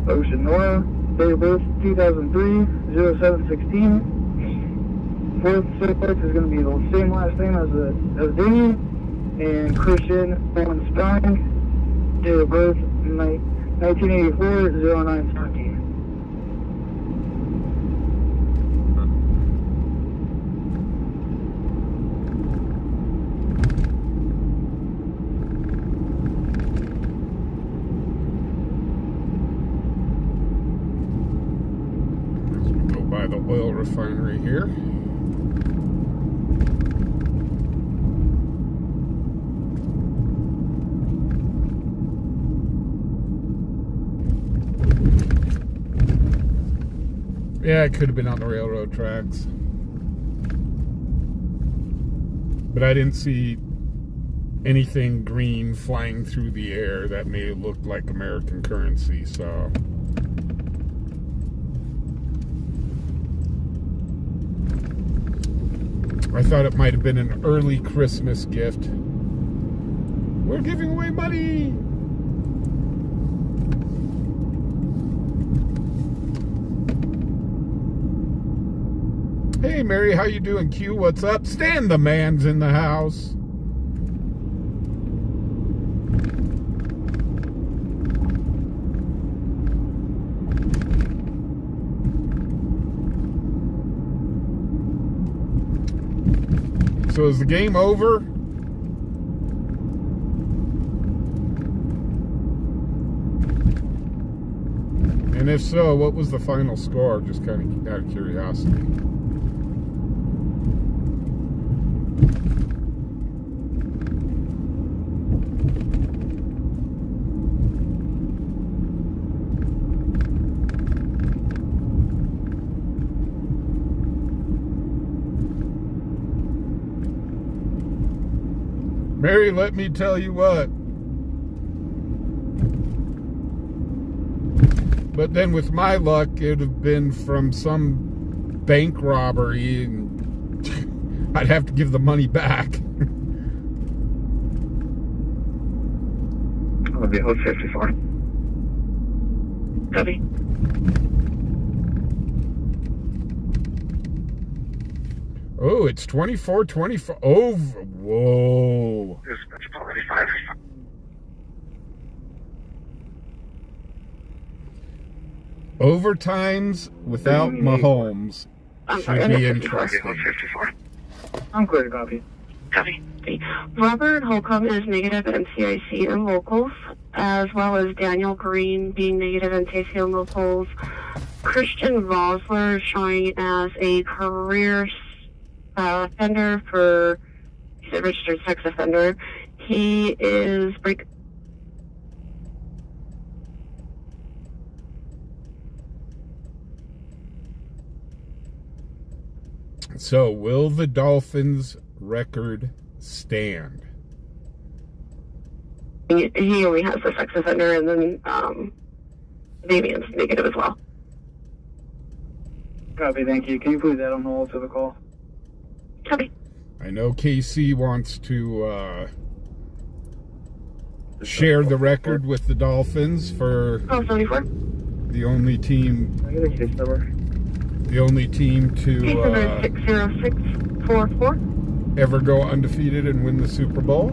Ocean, Nora, date of birth 2003, 0716. Fourth suspect is going to be the same last name as Daniel, and Christian, Owen Stein, date of birth 1984, 0917. 10-4. oil refinery here. Yeah, it could have been on the railroad tracks. But I didn't see anything green flying through the air that may have looked like American currency, so. I thought it might have been an early Christmas gift. We're giving away money! Hey Mary, how you doing? Q, what's up? Stan the man's in the house. So is the game over? And if so, what was the final score? Just kind of out of curiosity. Mary, let me tell you what. But then with my luck, it would have been from some bank robbery, and I'd have to give the money back. I'll be hold 54. Copy. Oh, it's 24-24. Oh, whoa. Overtimes without Mahomes should be interesting. I'm clear to copy. Copy. Robert Holcomb is negative NCIC and locals, as well as Daniel Green being negative NCIC and locals. Christian Rosler is showing as a career offender for, he's a registered sex offender. He is So, will the Dolphins' record stand? He only has the sex offender, and then Damien's negative as well. Copy, thank you. Can you please add on hold to the call? Copy. I know KC wants to share the record with the Dolphins for 74. the only team. I get a case number. The only team to 60644. ever go undefeated and win the Super Bowl.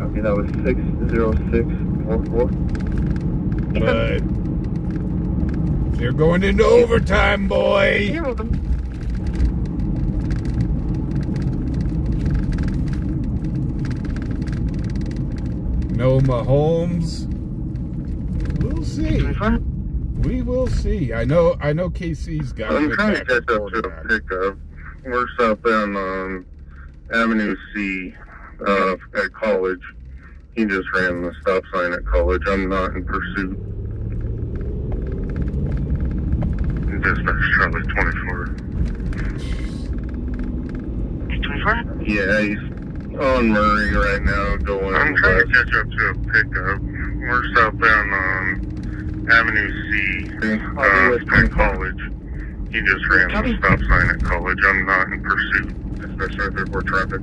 Okay, that was 60644. But they're going into overtime, boy. You're welcome. No Mahomes. We'll see. We will see. I know KC's got a I'm good trying to backup catch up to a quarterback. pickup. We're southbound on Avenue C at College. He just ran the stop sign at College. I'm not in pursuit. Dispatch Charlie 24. 24? Yeah, he's on Murray right now going. I'm trying to catch up to a pickup. We're southbound on Avenue C at College. He just ran the stop sign at College. I'm not in pursuit. Especially if there's more traffic.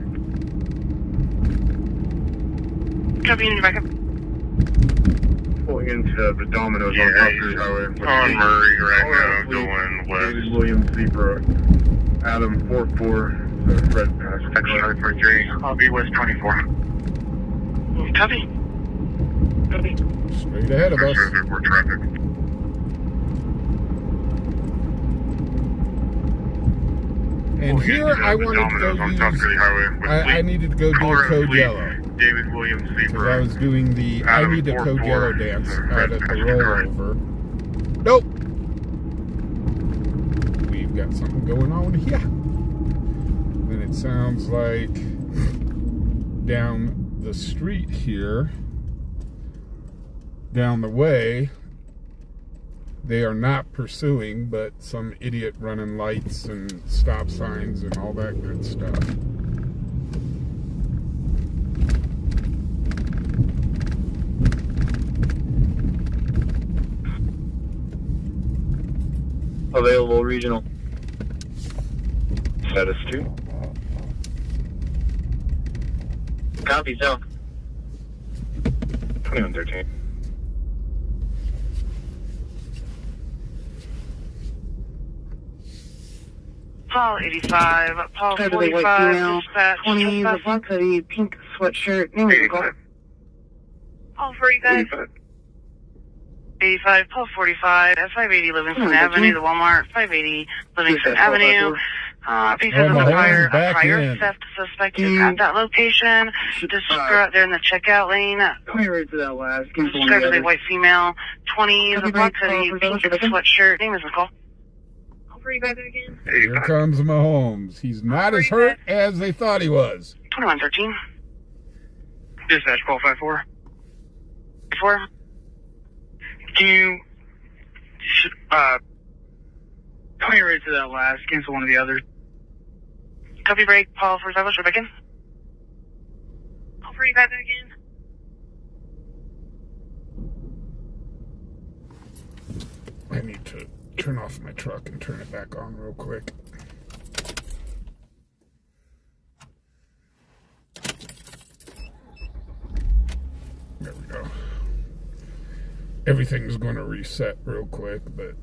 Copy, in your backup. Pulling into the Domino's on Proctor Highway. On Murray right now going west. David Williams, Zebra, Adam 44, Red Pass. X-ray for J. I'll be West 24. Copy. Copy. Straight ahead of us. There's more traffic. And here I wanted to go use, I needed to go do a code yellow. David Williams, Because I was doing the I need a code yellow dance out at the rollover. Nope. got something going on here. Then it sounds like down the street here, down the way, they are not pursuing, but some idiot running lights and stop signs and all that good stuff. Available regional. Status 2. Copy, so. 2113. Paul 85, Paul Totally white 45, female, dispatch. 20, the black hoodie, pink sweatshirt, name is Paul. Paul 45. 85, Paul 45, at 580 Livingston Avenue, the Walmart, 580 Livingston Avenue. Because of the Mahomes prior in. theft suspect is at that location. Just go out there in the checkout lane. Come here right to that last. Give me one of Described the as a others. white female, 20, the Copy, black right, hoodie, Paul, pink for those sweatshirt. Name is Nicole. Paul 45 again. Here comes Mahomes. He's not as hurt as they thought he was. 2113. Dispatch call 54. 4. Can you, come here right to that last. Cancel one of the others. Copy break, Paul 45, let's back in. Paul 45 again. I need to turn off my truck and turn it back on real quick. There we go. Everything's going to reset real quick, but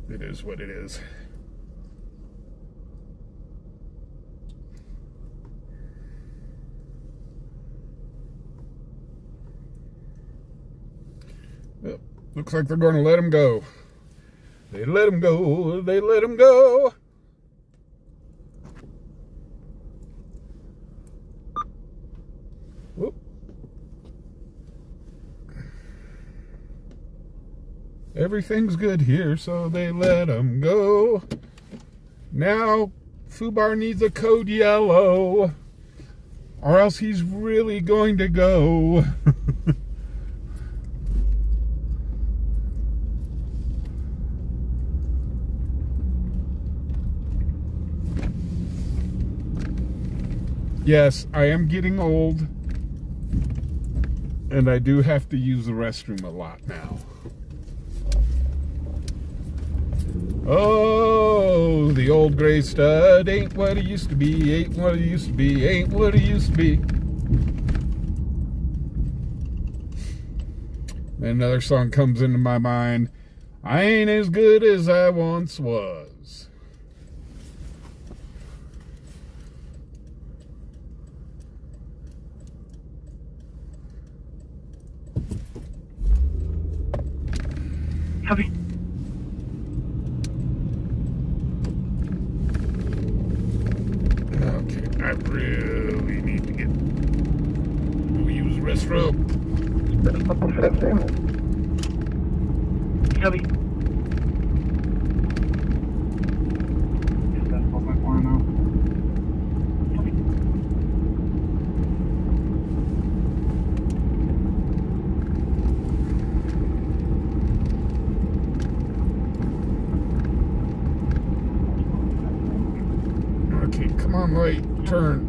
it is what it is. Yep. Looks like they're going to let him go. They let him go. They let him go. Whoop. Everything's good here, so they let him go. Now, Fubar needs a code yellow, or else he's really going to go. Yes, I am getting old, and I do have to use the restroom a lot now. Oh, the old gray stud ain't what it used to be, ain't what it used to be, ain't what it used to be. Then another song comes into my mind. I ain't as good as I once was. Copy. Okay, I really need to get. Do we use restroom? Copy. Okay, come on, light, turn.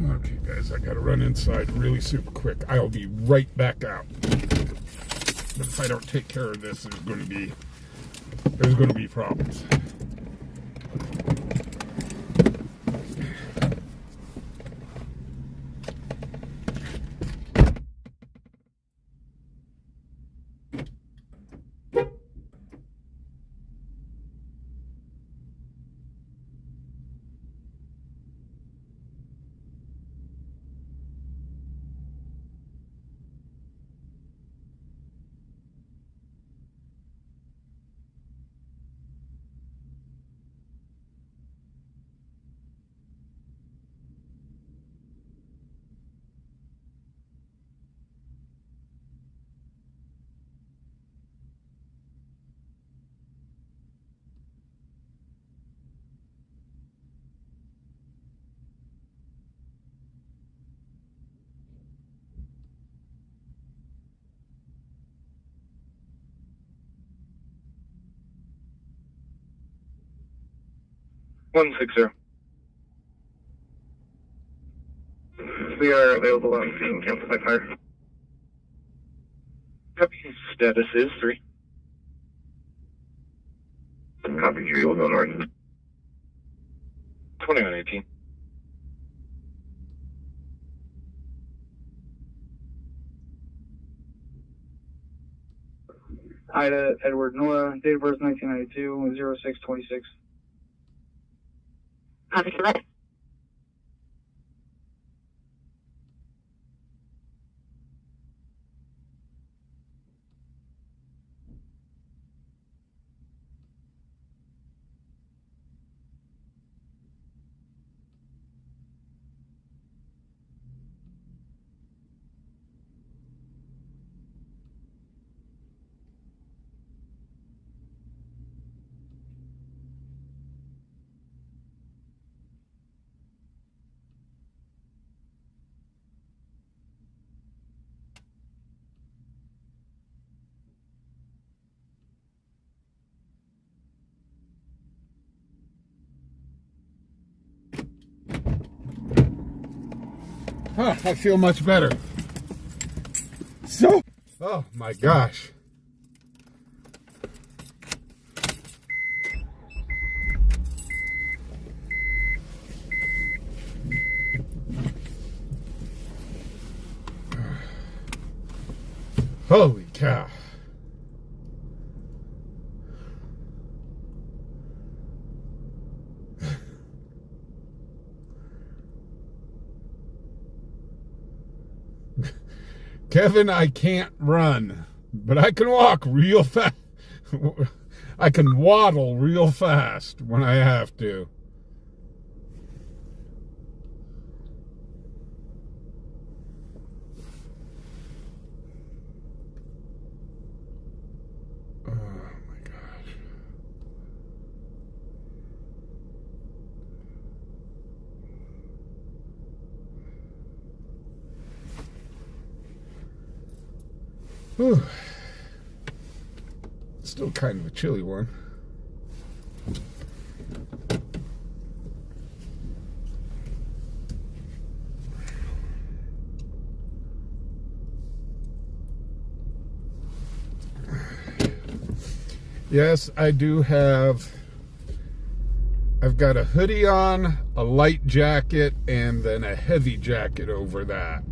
Okay, guys, I gotta run inside really super quick. I'll be right back out. But if I don't take care of this, there's gonna be problems. 160. We are available on scene. Cancel by fire. Copy. Status is 3. Copy 3. We'll go north. 2118. Ida Edward Nora, date of birth 1992, 0626. Copy for that. Huh, I feel much better. So, oh my gosh. Holy cow. Kevin, I can't run, but I can walk real fast. I can waddle real fast when I have to. Oh my gosh. Whew. Still kind of a chilly one. Yes, I do have, I've got a hoodie on, a light jacket, and then a heavy jacket over that.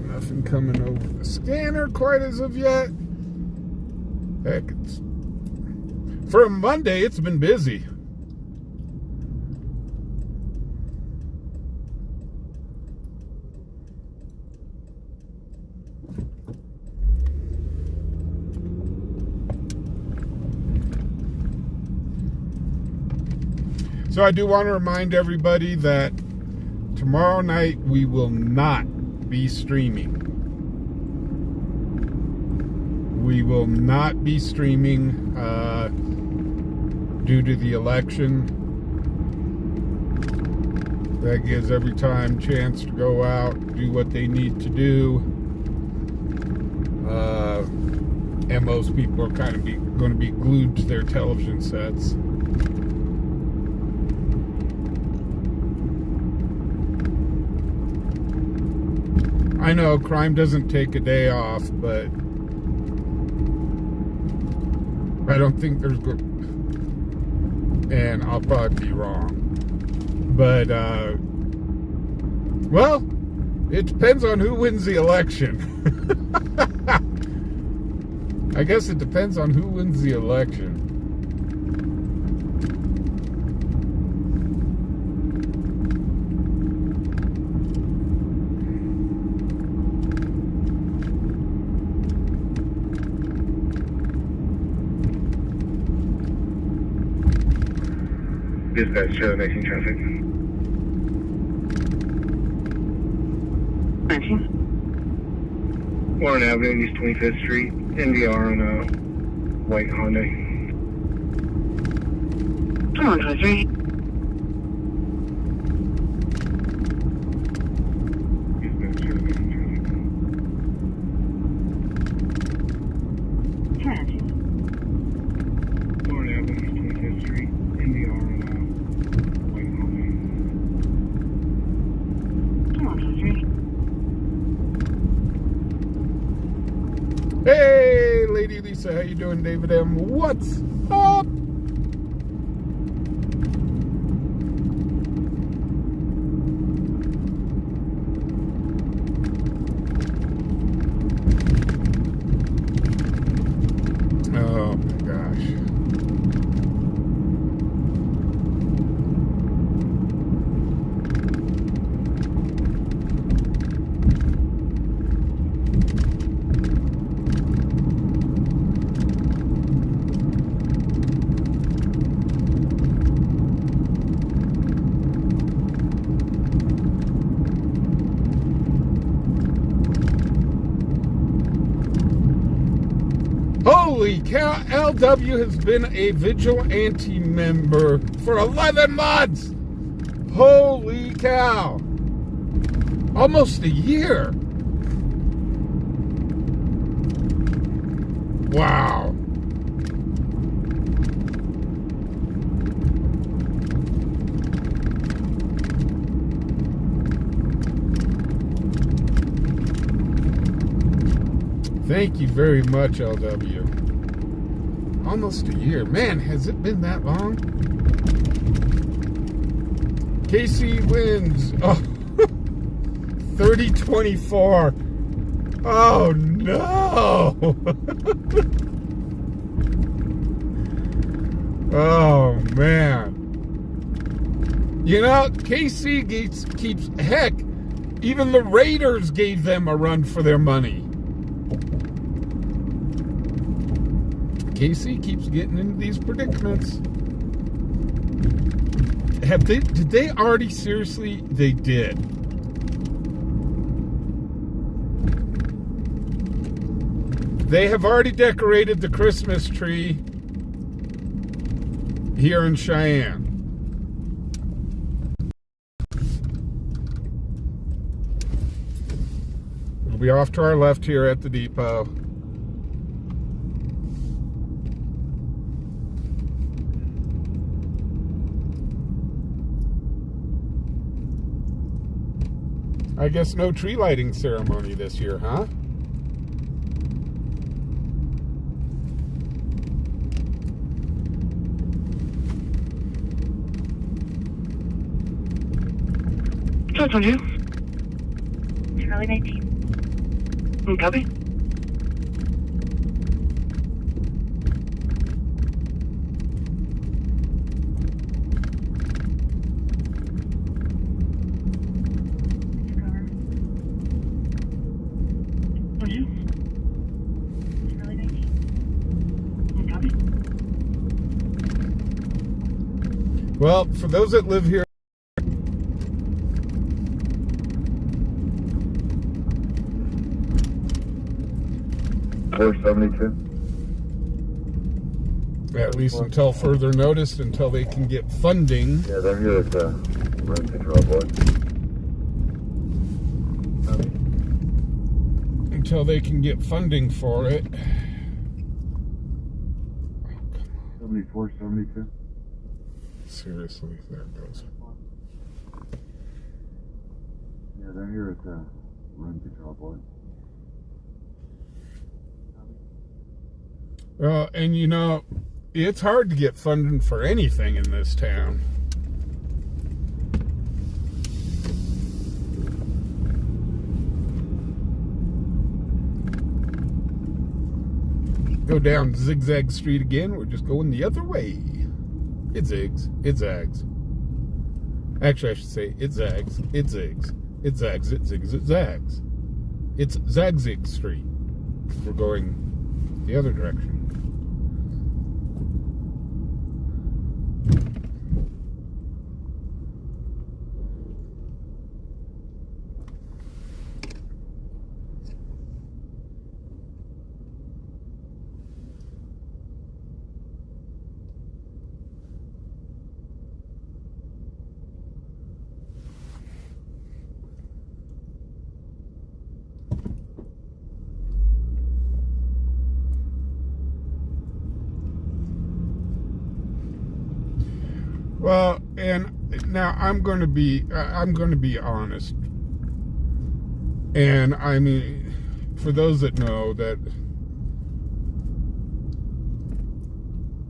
Nothing coming over the scanner quite as of yet. Heck, it's, for a Monday, it's been busy. So I do want to remind everybody that tomorrow night we will not be streaming. We will not be streaming due to the election. That gives every time chance to go out, do what they need to do. And most people are kind of going to be glued to their television sets. I know crime doesn't take a day off, but I don't think there's good, and I'll probably be wrong, but well, it depends on who wins the election. I guess it depends on who wins the election. Dispatch, Charlie 19 traffic. 19. Warren Avenue, East 25th Street, NDR on a white Hyundai. 2123. Dispatch, Charlie 19 traffic. 19. Warren Avenue, East 25th Street, NDR on a white Hyundai. 2123. Hey, Lady Lisa, how you doing? David M. What's up? Oh my gosh. Holy cow, LW has been a vigilante member for 11 months. Holy cow. Almost a year. Wow. Thank you very much, LW. Almost a year. Man, has it been that long? KC wins. Oh, 30-24. Oh, no. Oh, man. You know, KC keeps, heck, even the Raiders gave them a run for their money. KC keeps getting into these predicaments. Did they already? Seriously, they did. They have already decorated the Christmas tree here in Cheyenne. We'll be off to our left here at the depot. I guess no tree lighting ceremony this year, huh? Told you. Charlie 19. Copy. Well, for those that live here, at least until further notice, until they can get funding. Yeah, they're here at the room control board. Until they can get funding for it. 74, 72. Seriously, there it goes. Yeah, they're here at the room control board. Well, and you know, it's hard to get funding for anything in this town. Go down Zigzag Street again. We're just going the other way. It zigs. It zags. Actually, I should say it zags. It zigs. It zags. It zigs. It zags. It's Zagzig Street. We're going the other direction. Well, and now I'm going to be honest. And I mean, for those that know that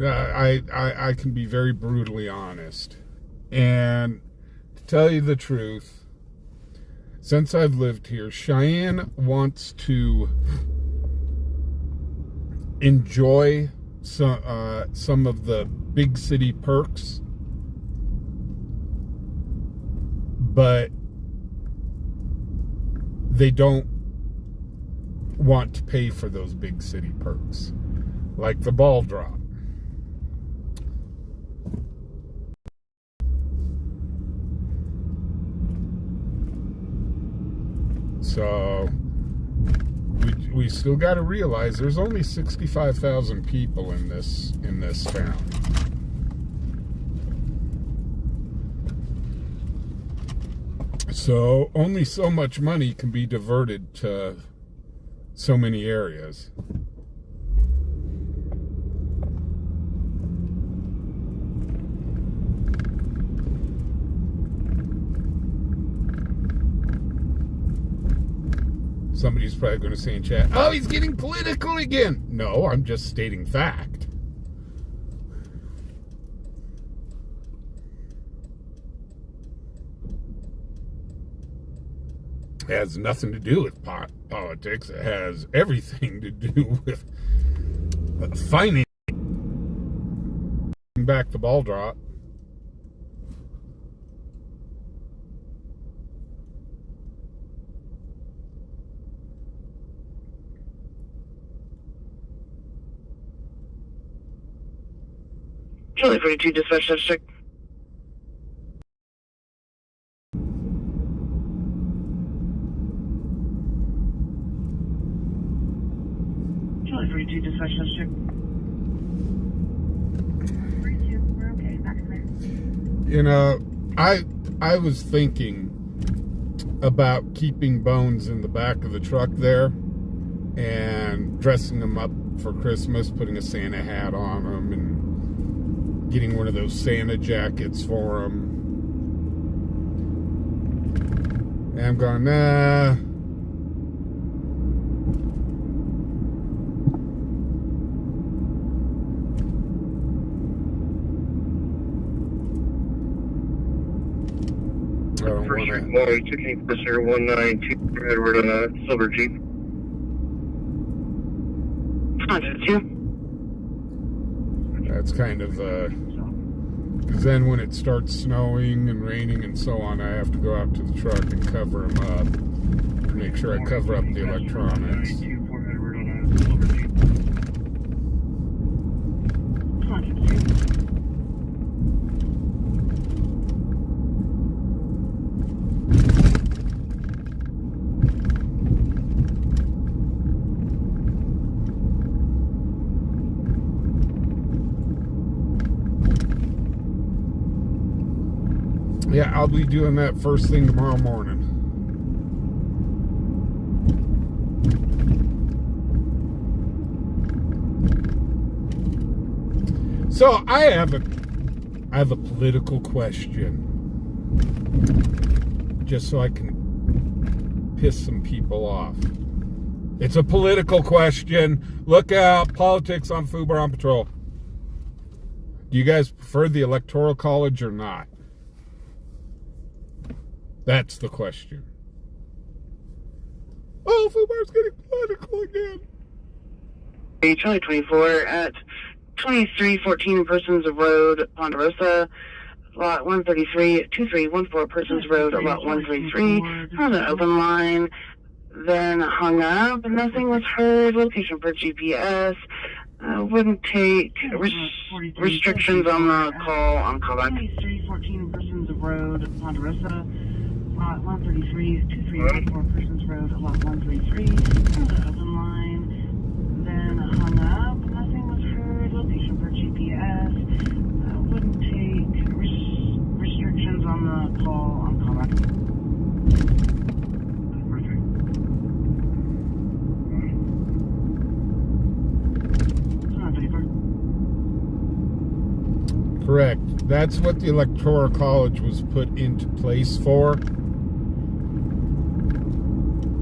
I can be very brutally honest. And to tell you the truth, since I've lived here, Cheyenne wants to enjoy some of the big city perks, but they don't want to pay for those big city perks, like the ball drop. So we still got to realize there's only 65,000 people in this town. So only so much money can be diverted to so many areas. Somebody's probably going to say in chat, oh, he's getting political again. No, I'm just stating fact. It has nothing to do with politics. It has everything to do with financing back the ball drop. Charlie 42, dispatch subject. Charlie 42, dispatch subject. We're okay, back there. You know, I was thinking about keeping Bones in the back of the truck there and dressing him up for Christmas, putting a Santa hat on him and getting one of those Santa jackets for him. And I'm going, nah. I don't want to. Molly, 16 Prisoner 192, Edward on a silver Jeep. 102. That's kind of, because then when it starts snowing and raining and so on, I have to go out to the truck and cover them up. Make sure I cover up the electronics. 102. Yeah, I'll be doing that first thing tomorrow morning. So I have a political question, just so I can piss some people off. It's a political question. Look out, politics on fubarOnPatrol. Do you guys prefer the Electoral College or not? That's the question. Oh, Fubar's getting political again. Hey, Charlie 24 at 2314 Persons Road, Ponderosa, lot 133, 2314 Persons Road, lot 133. On an open line, then hung up, and nothing was heard. Location for GPS. Wouldn't take restrictions on the call on callback. 2314 Persons Road, Ponderosa. Lot 133, 2314 Persons Road, lot 133. On the open line, then hung up. Nothing was heard. Location for GPS. Wouldn't take restrictions on the call on callback. Correct. That's what the Electoral College was put into place for.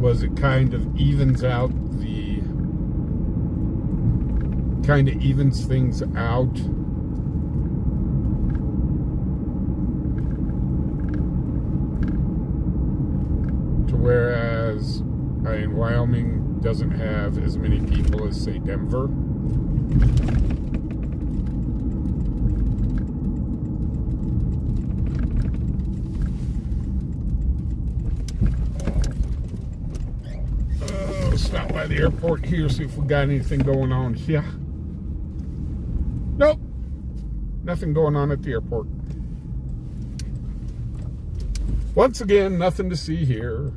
Was it kind of evens things out. To whereas Wyoming doesn't have as many people as, say, Denver. Stop by the airport here, see if we got anything going on here. Nope. Nothing going on at the airport. Once again, nothing to see here.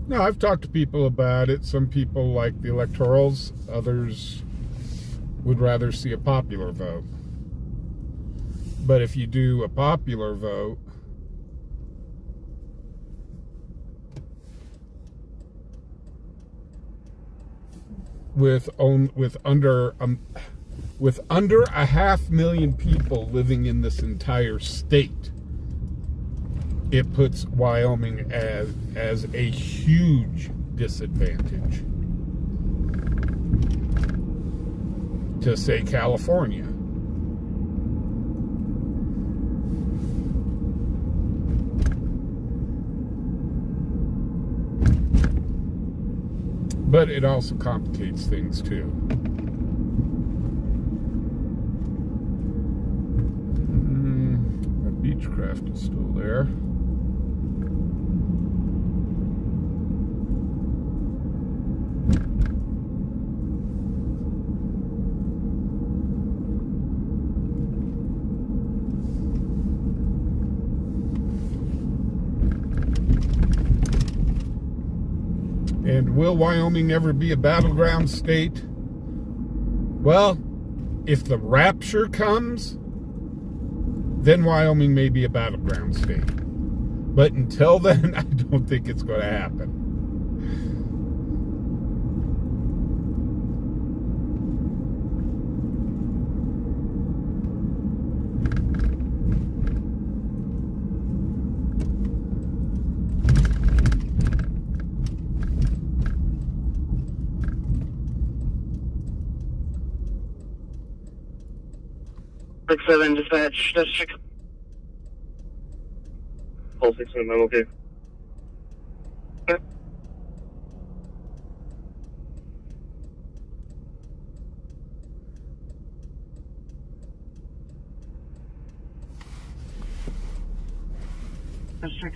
No, I've talked to people about it. Some people like the electorals. Others would rather see a popular vote. But if you do a popular vote, with under 500,000 people living in this entire state, it puts Wyoming as a huge disadvantage to, say, California. But it also complicates things too. My Beechcraft is still there. And will Wyoming ever be a battleground state? Well, if the rapture comes, then Wyoming may be a battleground state. But until then, I don't think it's going to happen. Seven dispatch. That's check. Pulse 6 I'm okay. Okay. That's check.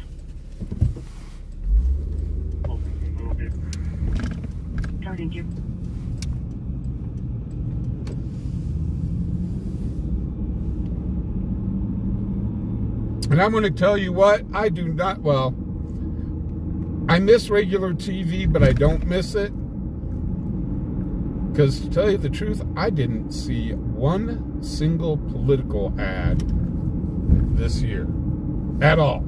Pulse 6 I'm okay. Thank you. And I'm going to tell you what, I do not, well, I miss regular TV, but I don't miss it. Because to tell you the truth, I didn't see one single political ad this year. At all.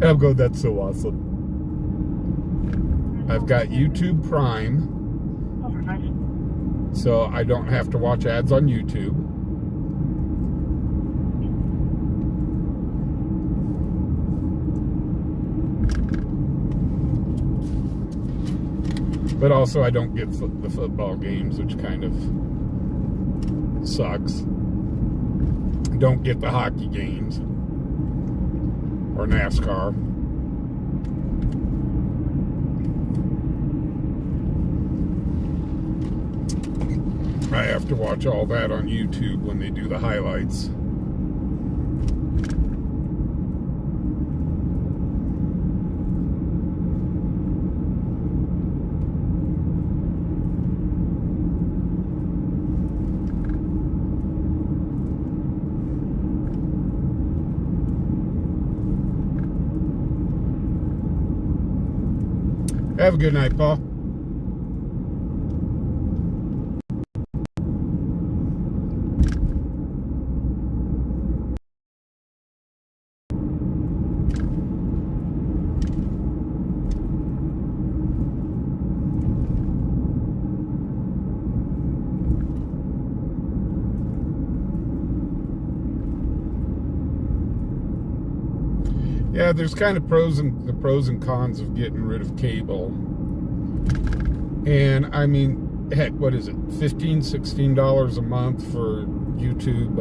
And I'm going, that's so awesome. I've got YouTube Prime. So I don't have to watch ads on YouTube. But also I don't get the football games, which kind of sucks. Don't get the hockey games or NASCAR. I have to watch all that on YouTube when they do the highlights. Have a good night, Paul. Yeah, there's kind of the pros and cons of getting rid of cable. And I mean, heck, what is it? $15, $16 a month for YouTube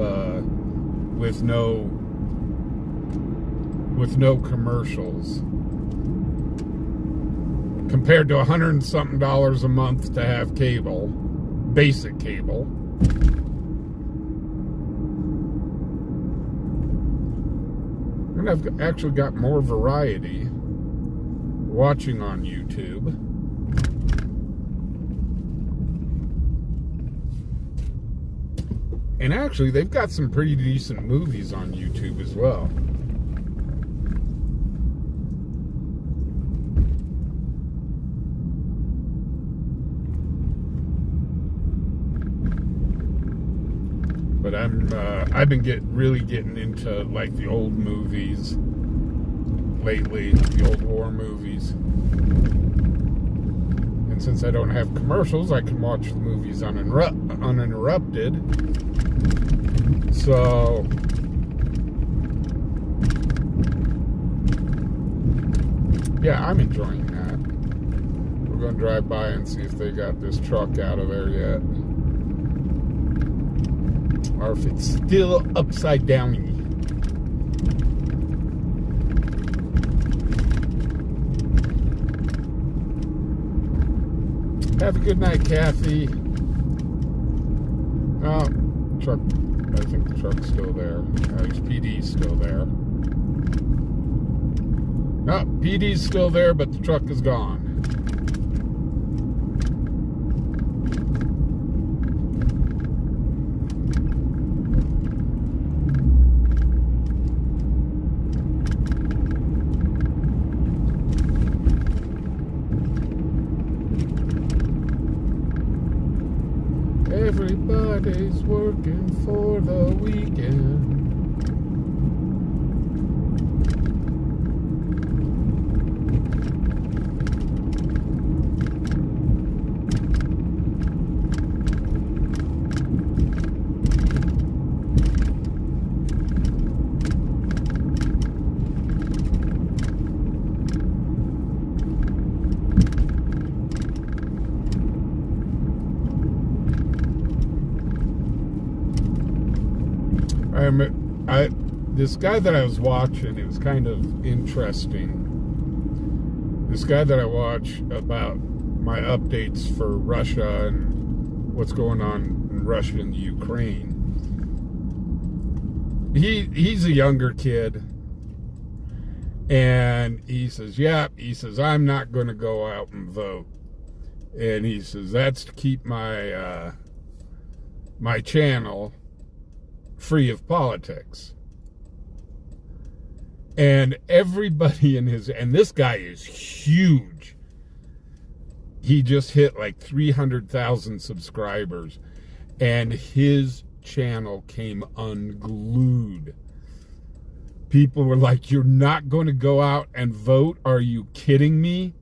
with no commercials, compared to $100 and something a month to have cable, basic cable. And I've actually got more variety watching on YouTube. And actually, they've got some pretty decent movies on YouTube as well. But I've been really getting into like the old movies lately, the old war movies. And since I don't have commercials, I can watch the movies uninterrupted. So yeah, I'm enjoying that. We're going to drive by and see if they got this truck out of there yet, or if it's still upside down. Have a good night, Kathy. Oh, truck. I think the truck's still there. His PD's still there. No, PD's still there, but the truck is gone. Everybody's working for the weekend. This guy that I was watching, it was kind of interesting. This guy that I watch about my updates for Russia and what's going on in Russia and the Ukraine. He's a younger kid, and he says, I'm not going to go out and vote. And he says, that's to keep my my channel free of politics. And everybody in and this guy is huge. He just hit like 300,000 subscribers, and his channel came unglued. People were like, you're not going to go out and vote? Are you kidding me?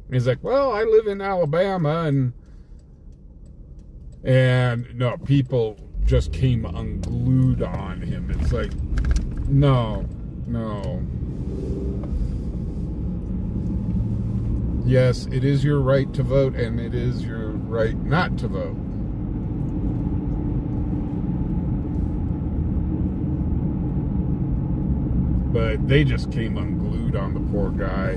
And he's like, well, I live in Alabama, and no, people just came unglued on him. It's like, no. Yes, it is your right to vote, and it is your right not to vote. But they just came unglued on the poor guy.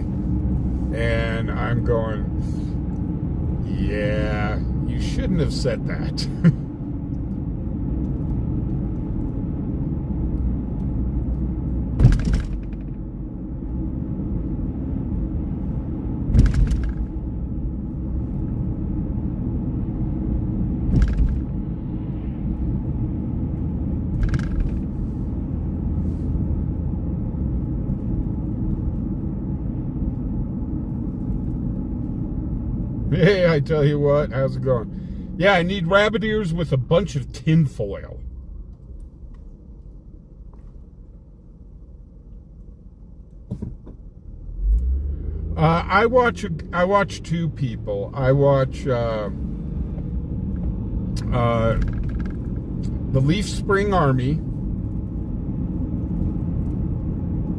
And I'm going, yeah, you shouldn't have said that. Hey, I tell you what, how's it going? Yeah, I need rabbit ears with a bunch of tin foil. I watch two people. I watch the Leaf Spring Army.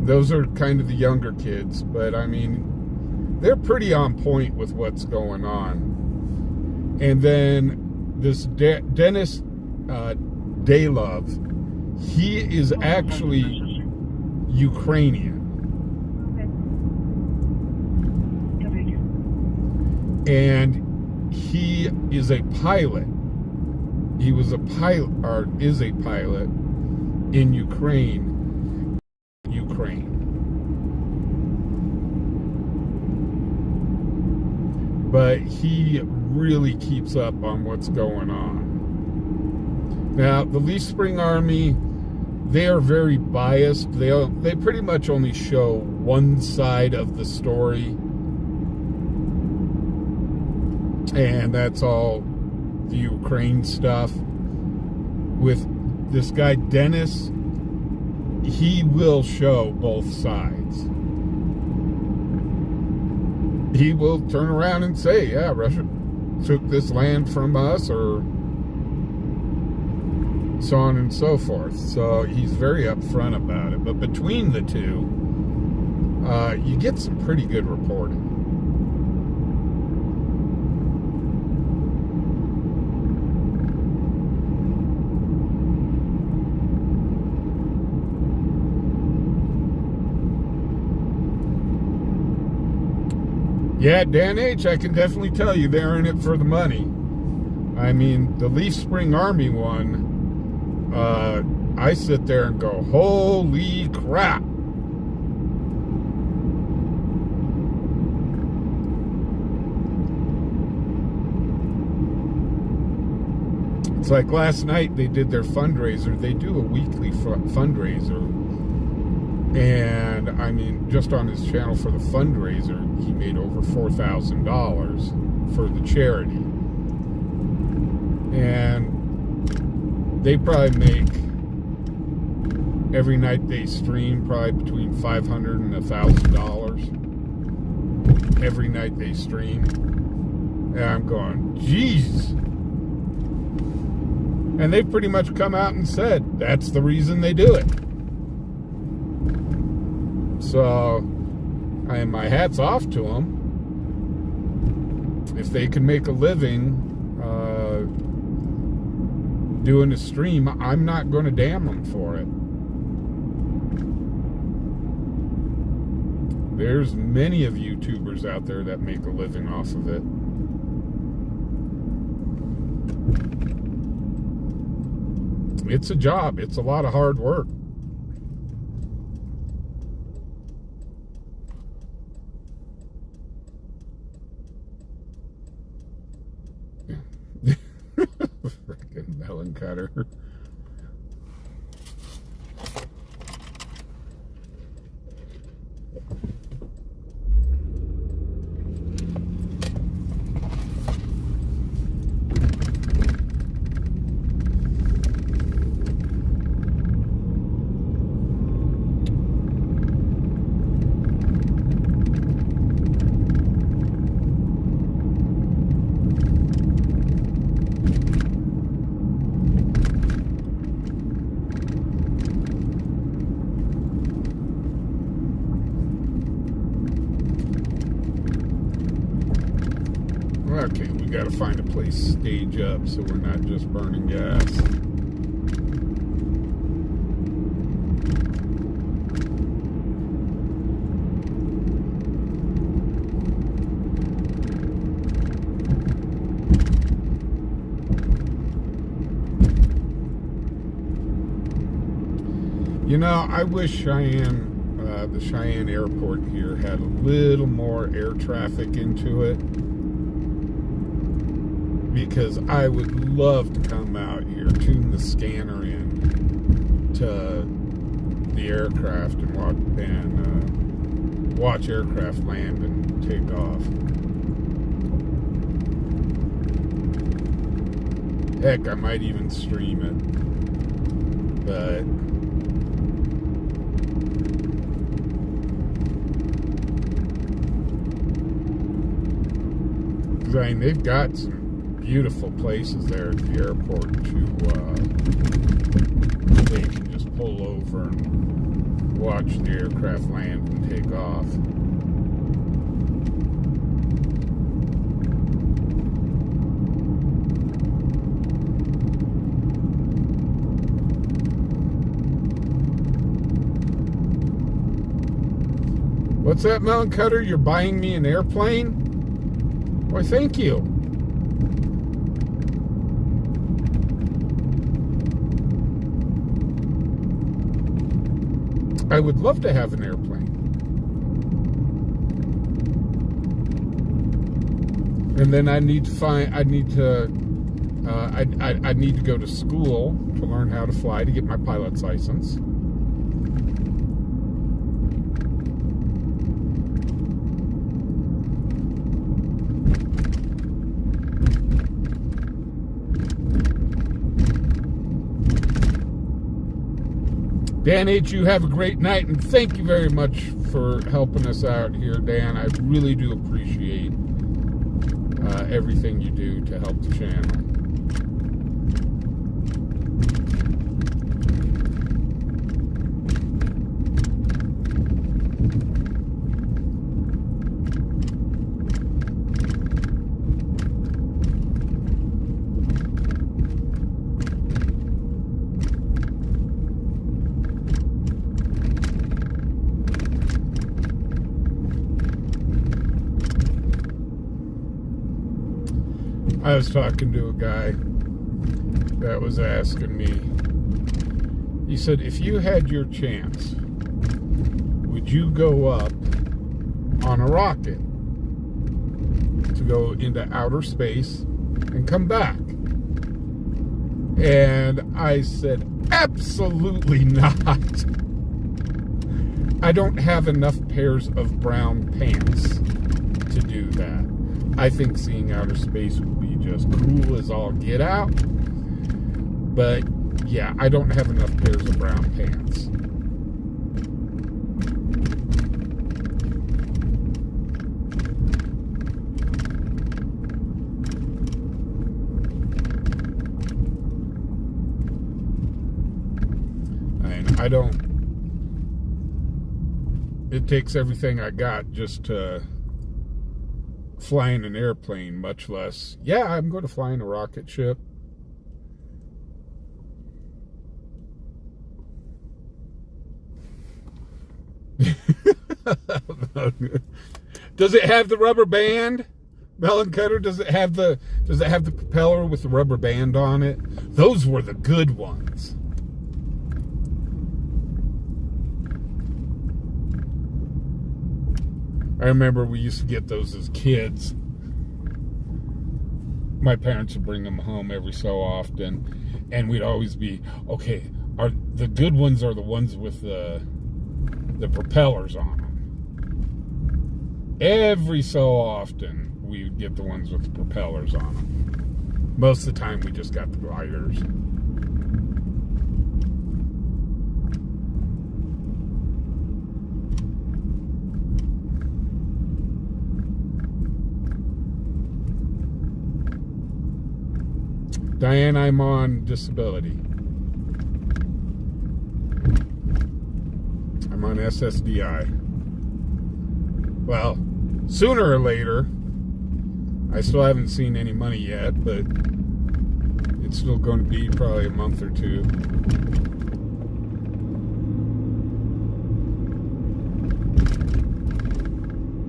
Those are kind of the younger kids, but I mean, they're pretty on point with what's going on. And then this Dennis Daylove, he is actually Ukrainian. And he is a pilot. He was a pilot, or is a pilot in Ukraine. But he really keeps up on what's going on. Now, the Leaf Spring Army, they are very biased. They pretty much only show one side of the story. And that's all the Ukraine stuff. With this guy, Dennis, he will show both sides. He will turn around and say, yeah, Russia took this land from us, or so on and so forth. So he's very upfront about it. But between the two, you get some pretty good reporting. Yeah, Dan H., I can definitely tell you they're in it for the money. I mean, the Leaf Spring Army one, I sit there and go, holy crap. It's like last night they did their fundraiser. They do a weekly fundraiser. And, I mean, just on his channel for the fundraiser, he made over $4,000 for the charity. And they probably make, every night they stream, probably between $500 and $1,000. Every night they stream. And I'm going, geez. And they've pretty much come out and said, that's the reason they do it. So, my hat's off to them. If they can make a living doing a stream, I'm not going to damn them for it. There's many of YouTubers out there that make a living off of it. It's a job. It's a lot of hard work. Freaking melon cutter. Okay, we gotta find a place to stage up so we're not just burning gas. You know, I wish Cheyenne, the Cheyenne airport here had a little more air traffic into it. Because I would love to come out here, tune the scanner in to the aircraft and watch aircraft land and take off. Heck, I might even stream it. But I mean, they've got some beautiful places there at the airport to they can just pull over and watch the aircraft land and take off. What's that, Melon Cutter? You're buying me an airplane? Why, thank you. I would love to have an airplane. And then I need to go to school to learn how to fly to get my pilot's license. Dan H., you have a great night, and thank you very much for helping us out here, Dan. I really do appreciate everything you do to help the channel. I was talking to a guy that was asking me, he said, if you had your chance, would you go up on a rocket to go into outer space and come back? And I said, absolutely not. I don't have enough pairs of brown pants to do that. I think seeing outer space would be just cool as all get out. But yeah, I don't have enough pairs of brown pants. And I don't. It takes everything I got just to fly in an airplane, much less, yeah, I'm going to fly in a rocket ship. Does it have the rubber band? Melon Cutter, does it have the propeller with the rubber band on it? Those were the good ones. I remember we used to get those as kids. My parents would bring them home every so often, and we'd always be, okay, the good ones are the ones with the propellers on them. Every so often, we would get the ones with the propellers on them. Most of the time, we just got the gliders. Diane, I'm on disability. I'm on SSDI. Well, sooner or later, I still haven't seen any money yet, but it's still going to be probably a month or two.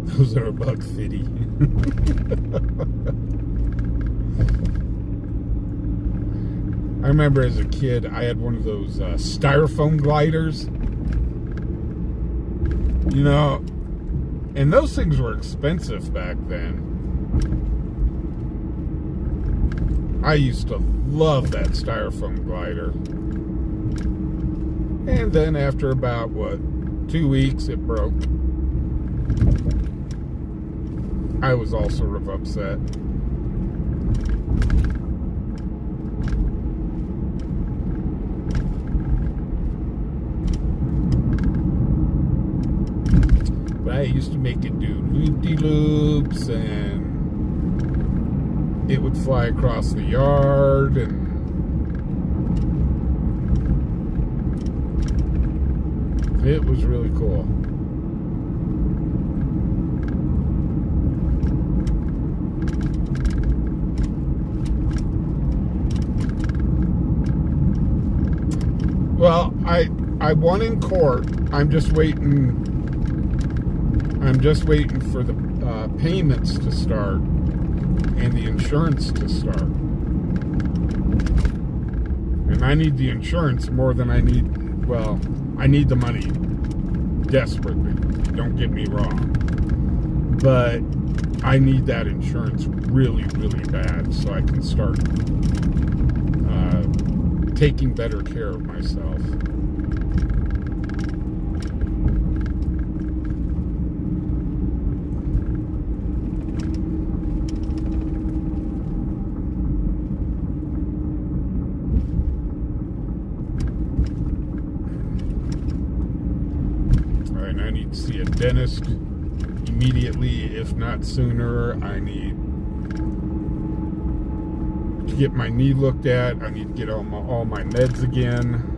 Those are $1.50. I remember as a kid, I had one of those styrofoam gliders. You know, and those things were expensive back then. I used to love that styrofoam glider. And then after about, 2 weeks, it broke. I was all sort of upset. used to make it do loop-de-loops, and it would fly across the yard, and it was really cool. Well, I won in court. I'm just waiting for the payments to start and the insurance to start. And I need the insurance more than I need, well, I need the money desperately. Don't get me wrong. But I need that insurance really, really bad so I can start taking better care of myself. Alright, I need to see a dentist immediately, if not sooner. I need to get my knee looked at. I need to get all my meds again.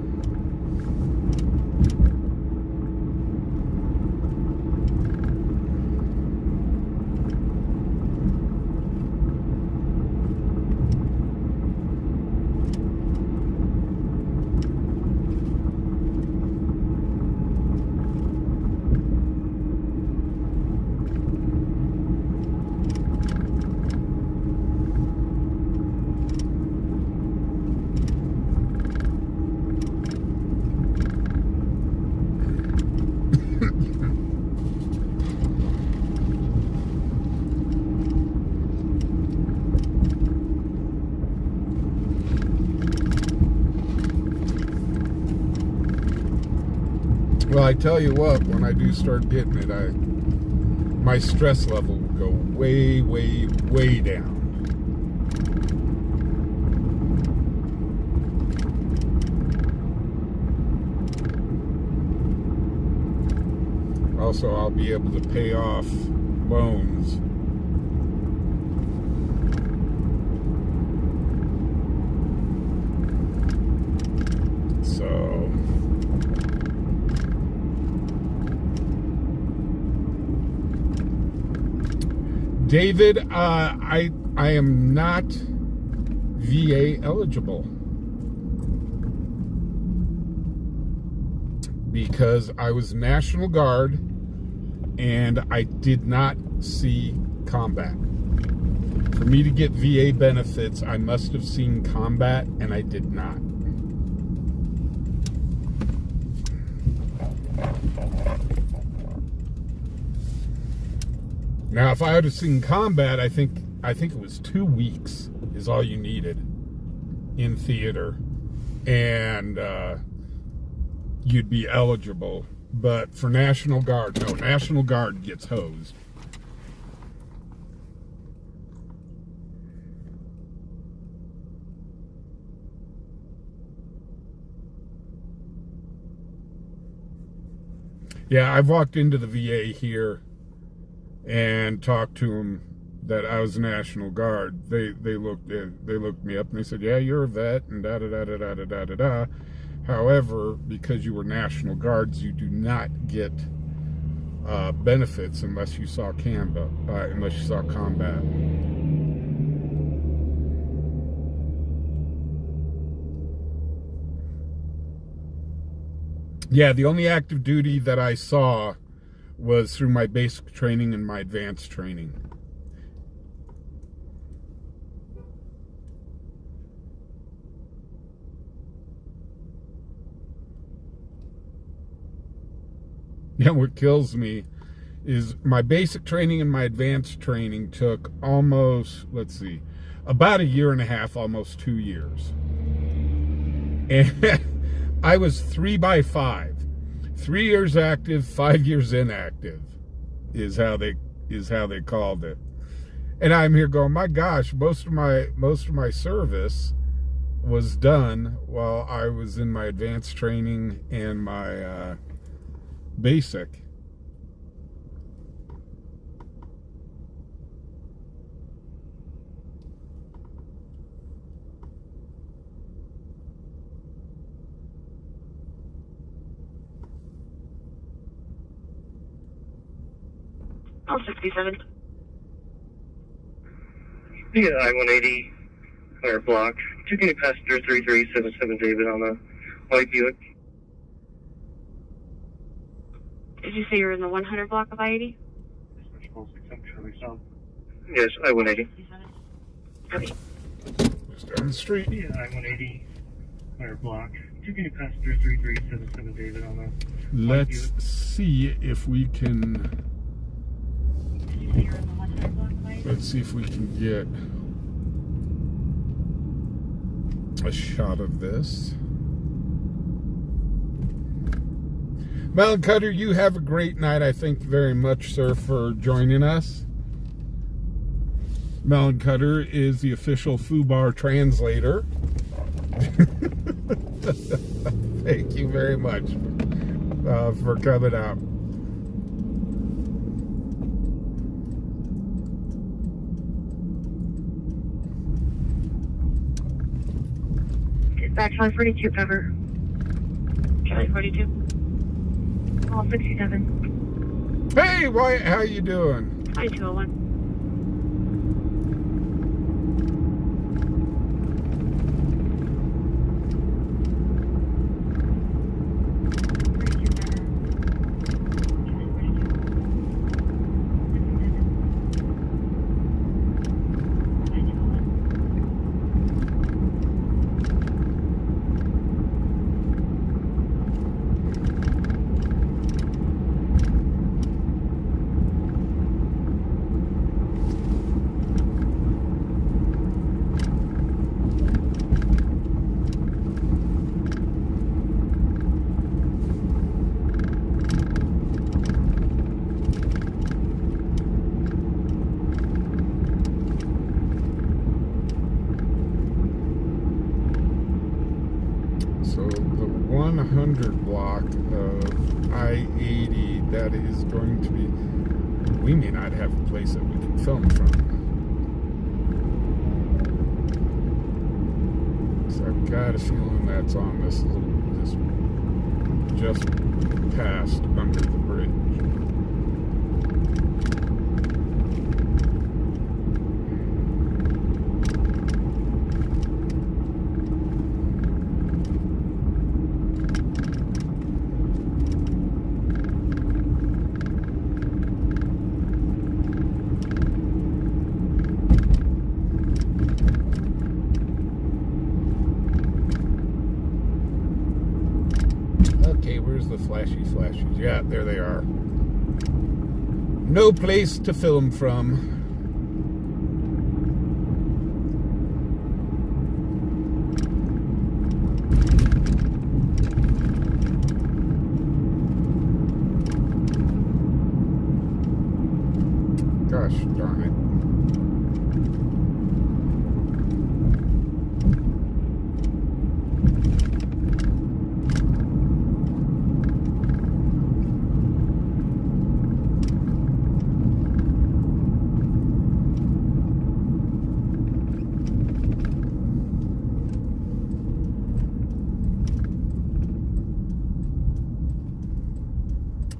Well, I tell you what, when I do start getting it, my stress level will go way, way, way down. Also, I'll be able to pay off loans. So David, I am not VA eligible because I was National Guard and I did not see combat. For me to get VA benefits, I must have seen combat, and I did not. Now, if I had seen combat, I think it was 2 weeks is all you needed in theater, and you'd be eligible. But for National Guard, no, National Guard gets hosed. Yeah, I've walked into the VA here and talked to them that I was National Guard. They looked me up and they said, yeah, you're a vet and da da da da da da da da. However, because you were National Guards, you do not get benefits unless you saw combat. Yeah, the only active duty that I saw was through my basic training and my advanced training. Yeah, what kills me is my basic training and my advanced training took almost, about 1.5 years, almost 2 years. And I was 3 by 5. 3 years active, 5 years inactive is how they called it. And I'm here going, my gosh, most of my service was done while I was in my advanced training and my basic. All 67. Yeah, I-180, fire block. Taking a passenger 3377 David on a white Buick. Did you say you were in the 100 block of I-80? Yes, I-180. Okay. Just down the street. Yeah, I-180, fire block. Taking a passenger 3377 David on a Let's see if we can. Did you say you were in the 100 block of I-80? Let's see if we can get a shot of this. Mountain Cutter, you have a great night. I thank you very much, sir, for joining us. Mountain Cutter is the official FUBAR translator. Thank you very much for coming out. Dispatch 542, cover. Charlie 42. All 67. Hey, Wyatt, how you doing? Hi, 201. So the 100 block of I-80, that is going to be, we may not have a place that we can film from. So I've got a feeling that's on this just past under the bridge. Okay, where's the flashies? Yeah, there they are. No place to film from. Gosh darn it.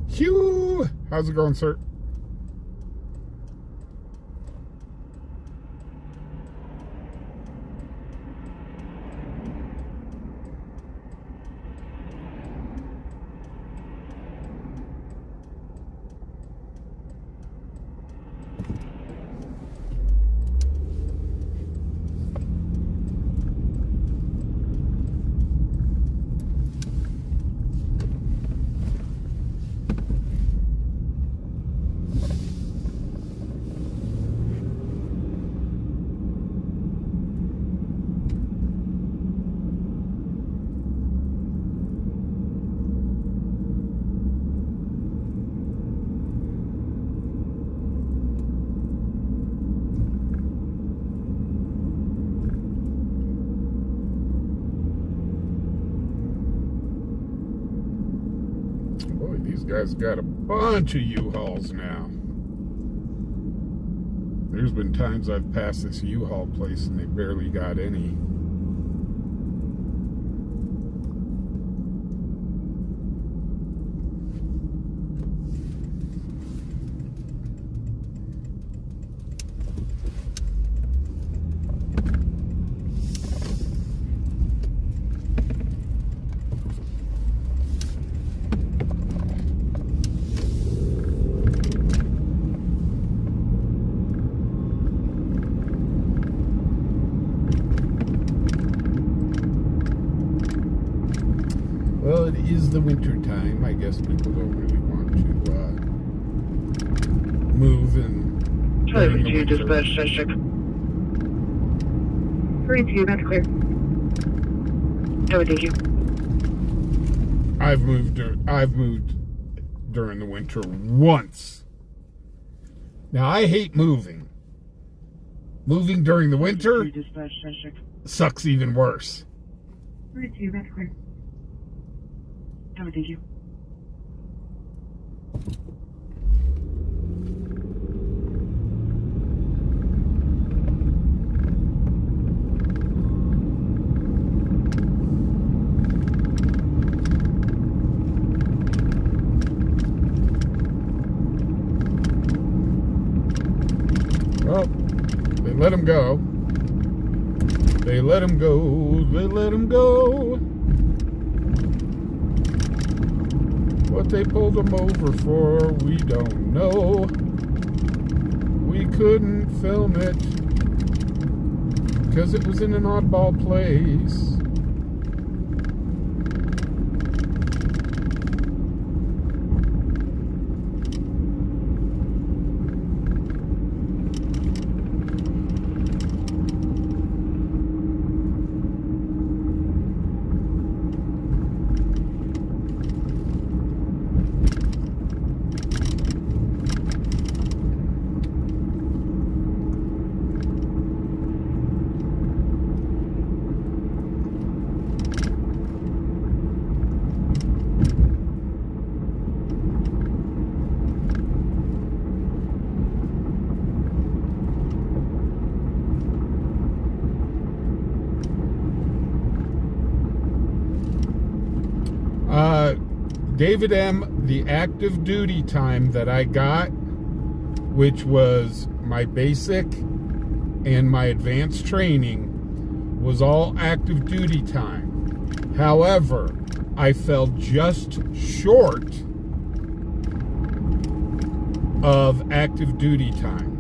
Hugh! How's it going, sir? Boy, these guys got a bunch of U-Hauls now. There's been times I've passed this U-Haul place and they barely got any. is the winter time. I guess people don't really want to move and Charlie 2, dispatch, check. 32, that's clear. Charlie, thank you. I've moved during the winter once. Now, I hate moving. Moving during the winter Dispatch, check. sucks even worse. 32, that's clear. Charlie, thank you. Well, they let him go. They let him go. They let him go. What they pulled him over for, we don't know. We couldn't film it because it was in an oddball place. David M., the active duty time that I got, which was my basic and my advanced training, was all active duty time. However, I fell just short of active duty time.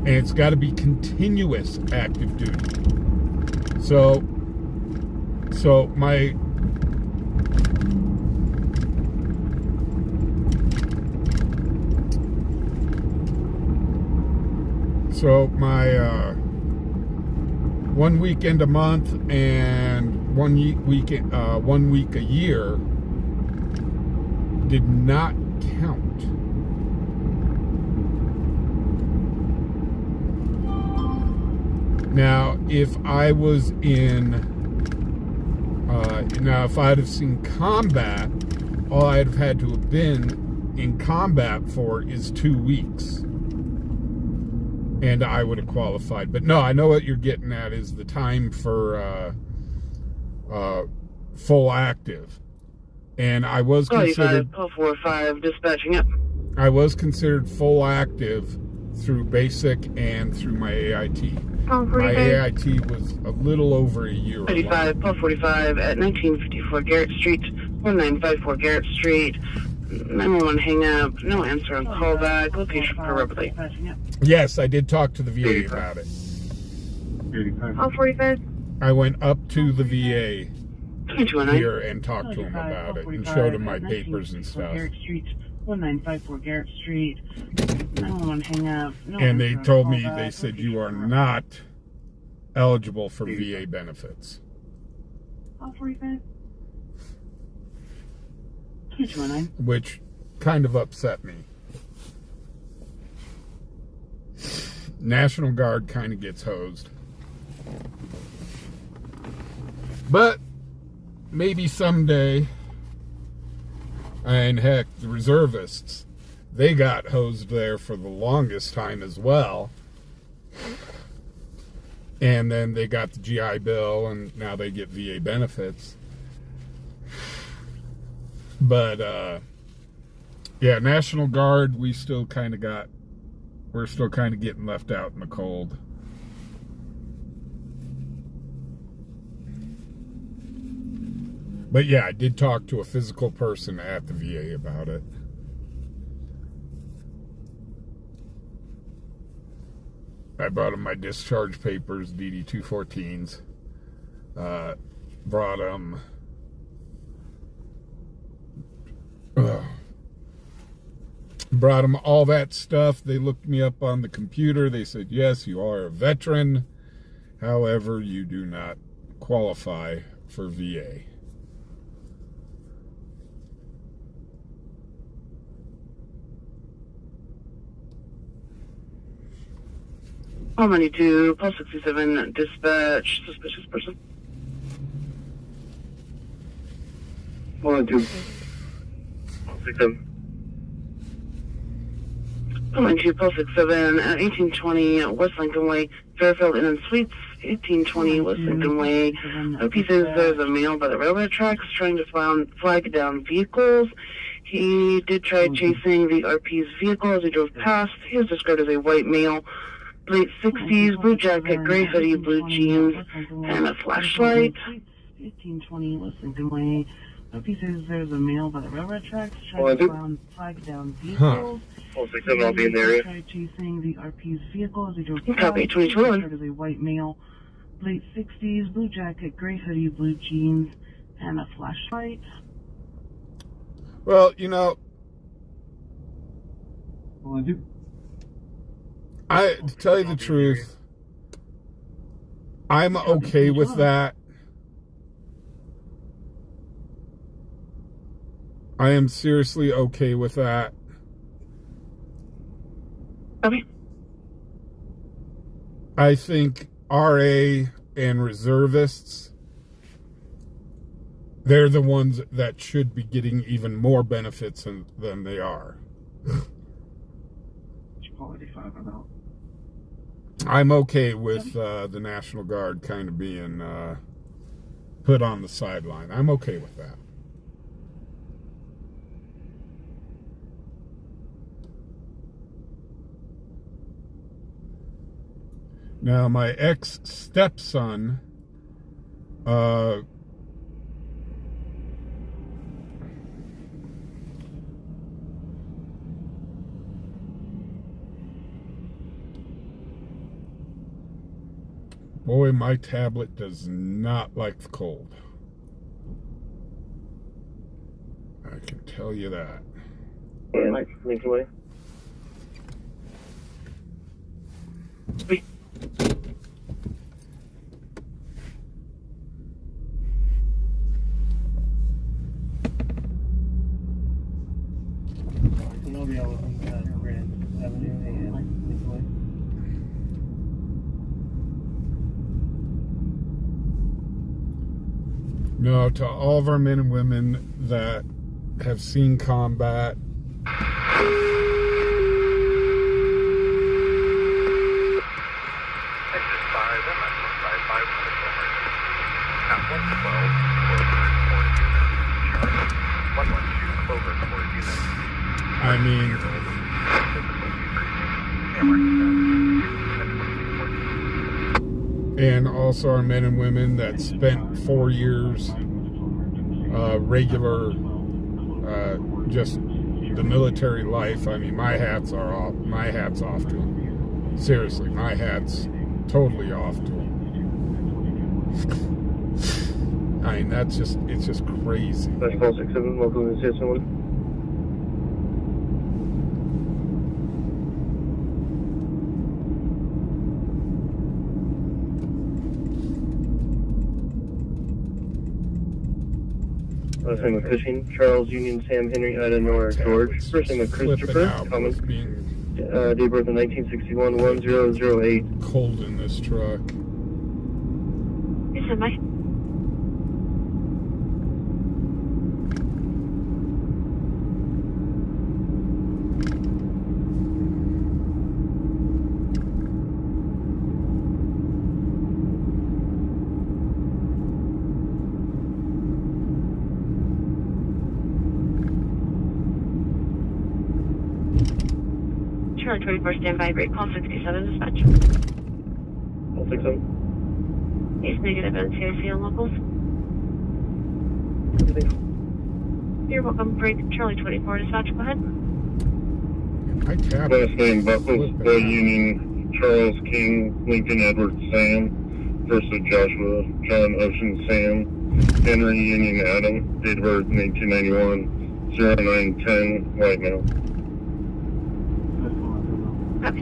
And it's got to be continuous active duty. So my So my 1 weekend a month and 1 week a year did not count. Now, if I was if I'd have seen combat, all I'd have had to have been in combat for is 2 weeks. And I would have qualified. But no, I know what you're getting at is the time for full active. And I was considered... 45, dispatching up. I was considered full active through basic and through my AIT. My AIT was a little over a year. 35, 45 at 1954 Garrett Street, 1954 Garrett Street. 911 hang up, no answer on callback, location per rubber. Yes, I did talk to the VA about it. 45. I went up to the VA 2219 here and talked to him about it and showed him my papers and stuff. Garrett Street, 1954 Garrett Street. 911 hang up, no and they answer told on me, callback, they said, location you are per not eligible for VA benefits. 45. 2219. Which kind of upset me. National Guard kind of gets hosed. But maybe someday, and heck, the reservists, they got hosed there for the longest time as well. And then they got the GI Bill, and now they get VA benefits. But, yeah, National Guard, we're still kind of getting left out in the cold. But yeah, I did talk to a physical person at the VA about it. I brought him my discharge papers, DD-214s. Brought him Brought them all that stuff. They looked me up on the computer. They said, yes, you are a veteran. However, you do not qualify for VA. Call 92, Pulse 67, dispatch, suspicious person. 112. 67. Call 92, Pulse 67, at 1820 West Lincoln Way, Fairfield Inn and Suites, 1820 West Lincoln Way. OP says there's a male by the railroad tracks trying to flag down vehicles. He did try chasing the RP's vehicle as he drove past. He was described as a white male. Late 60s, blue jacket, gray hoodie, blue jeans, and a flashlight. 1820 West Lincoln Way. OP says there's a male by the railroad tracks trying to flag down vehicles. 167, I'll be in the area. Tried chasing the RP's vehicle as he drove past. Copy, 22. As a white male. Late 60s, blue jacket, gray hoodie, blue jeans, and a flashlight. Well, you know, to tell you the truth, I'm okay with that. I am seriously okay with that. Okay. I think RA and reservists, they're the ones that should be getting even more benefits than they are. I'm okay with the National Guard kind of being put on the sideline. I'm okay with that. Now, my ex-stepson, boy, my tablet does not like the cold. I can tell you that. Yeah, Mike, Lincoln Way. No, to all of our men and women that have seen combat, I mean, and also our men and women that spent 4 years regular, just the military life. I mean, my hat's off to them. Seriously, my hat's totally off to them. I mean, it's just crazy. That's call 67, welcome to the CSN1. Last name of Cushing, Charles, Union, Sam, Henry, Ida, Nora, George. First name of Christopher, common. Date of birth in 1961, 1008. Cold in this truck. Yes, am I? Charlie 24, stand by, break call 67, dispatch. Call 67. He's negative NCIC on locals. You're welcome, break Charlie 24, dispatch, go ahead. My tablet. Last name Buckles, Union, Charles, King, Lincoln, Edward, Sam. First of Joshua, John, Ocean, Sam. Henry, Union, Adam. Date of birth 1991, 0910, white male. Yeah,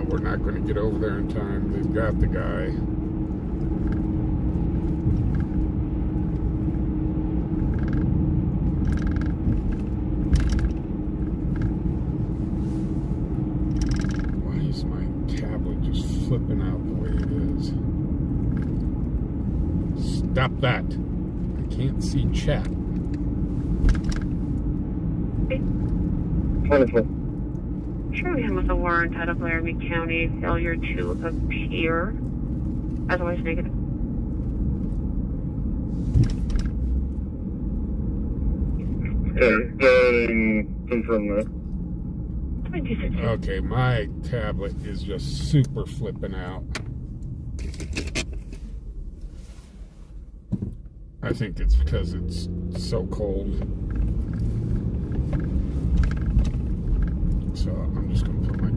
we're not going to get over there in time. They've got the guy. Why is my tablet just flipping out the way it is? Stop that. I can't see chat. Wonderful. Showing him with a warrant out of Laramie County, failure to appear, otherwise negative. Okay, confirm that. 26. Okay, my tablet is just super flipping out. I think it's because it's so cold. So I'm just going to put my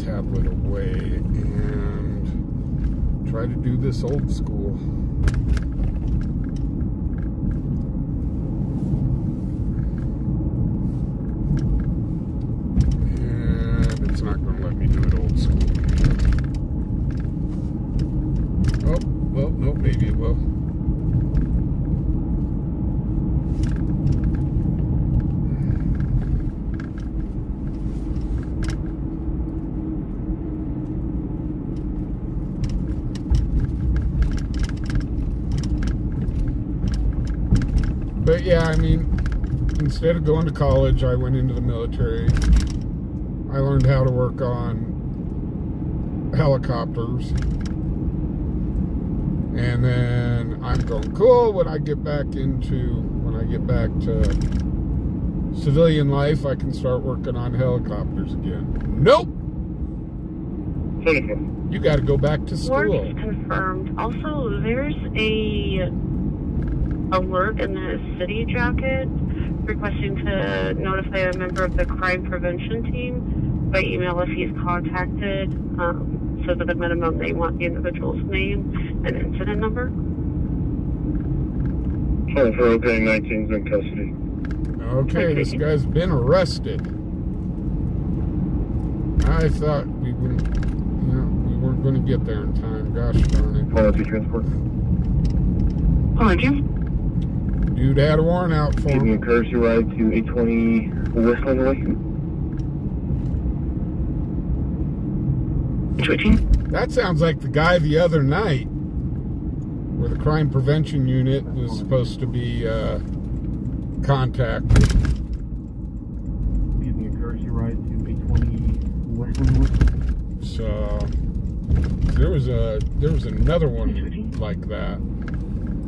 tablet away and try to do this old school. And it's not going to let me do it old school. Oh, well, no, maybe it will. But yeah, I mean, instead of going to college, I went into the military. I learned how to work on helicopters. And then I'm going, cool, when I get back to civilian life, I can start working on helicopters again. Nope! You got to go back to school. Warrant is confirmed. Also, there's a alert in the city jacket requesting to notify a member of the crime prevention team by email if he's contacted. So that the minimum they want the individual's name and incident number. 19's in custody. Okay, this guy's been arrested. I thought we weren't going to get there in time. Gosh darn it. Quality transport. Apologies. Dude had a warrant out for Give me a him. courtesy ride to 820 West Linwood. That sounds like the guy the other night where the crime prevention unit was supposed to be contacted. Give me a courtesy ride to 820 West Linwood. So there was another one like that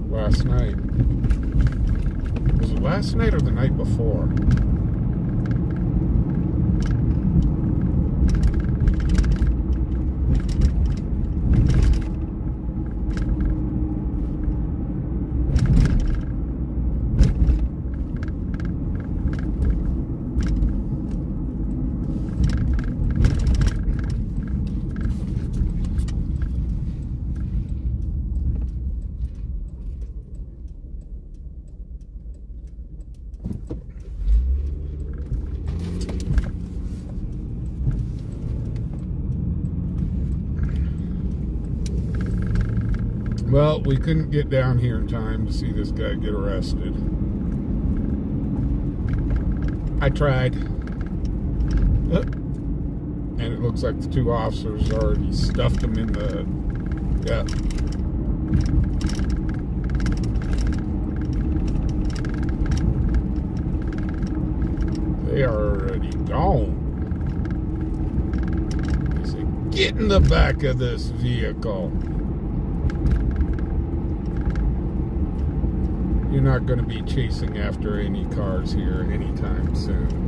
last night. Was it last night or the night before? Well, we couldn't get down here in time to see this guy get arrested. I tried. And it looks like the two officers already stuffed him in the... Yeah. They are already gone. They say, get in the back of this vehicle. You're not going to be chasing after any cars here anytime soon.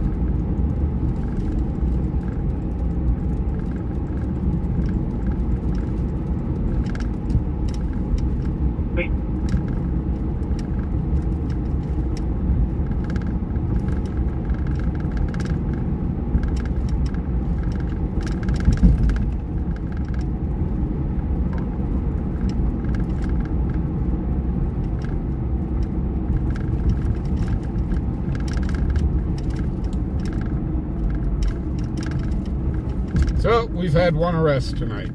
So, we've had one arrest tonight.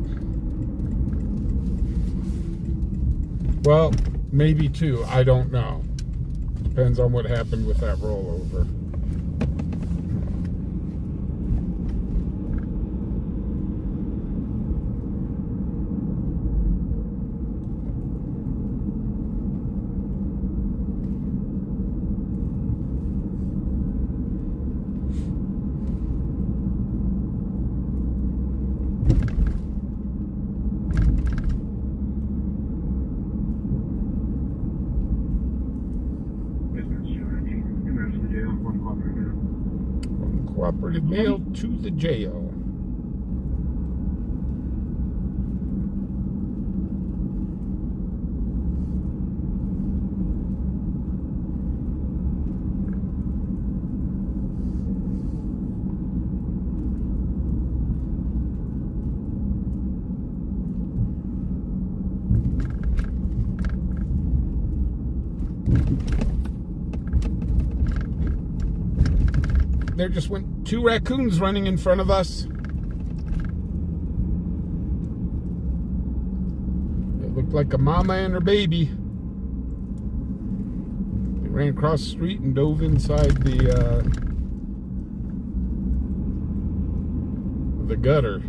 Well, maybe two. I don't know. Depends on what happened with that rollover. Cooperative mail to the jail. There just went 2 raccoons running in front of us. It looked like a mama and her baby. They ran across the street and dove inside the gutter.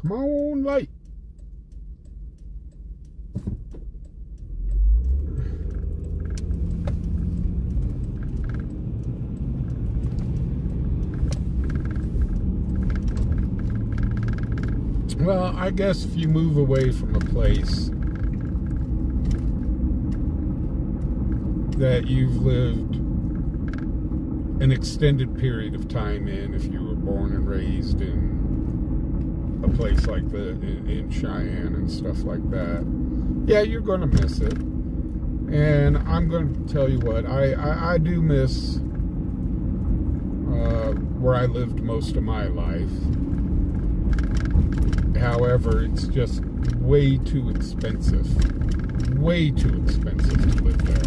Come on, light. Well, I guess if you move away from a place that you've lived an extended period of time in, if you were born and raised in a place like in Cheyenne and stuff like that, yeah, you're going to miss it. And I'm going to tell you what, I do miss where I lived most of my life. However, it's just way too expensive to live there.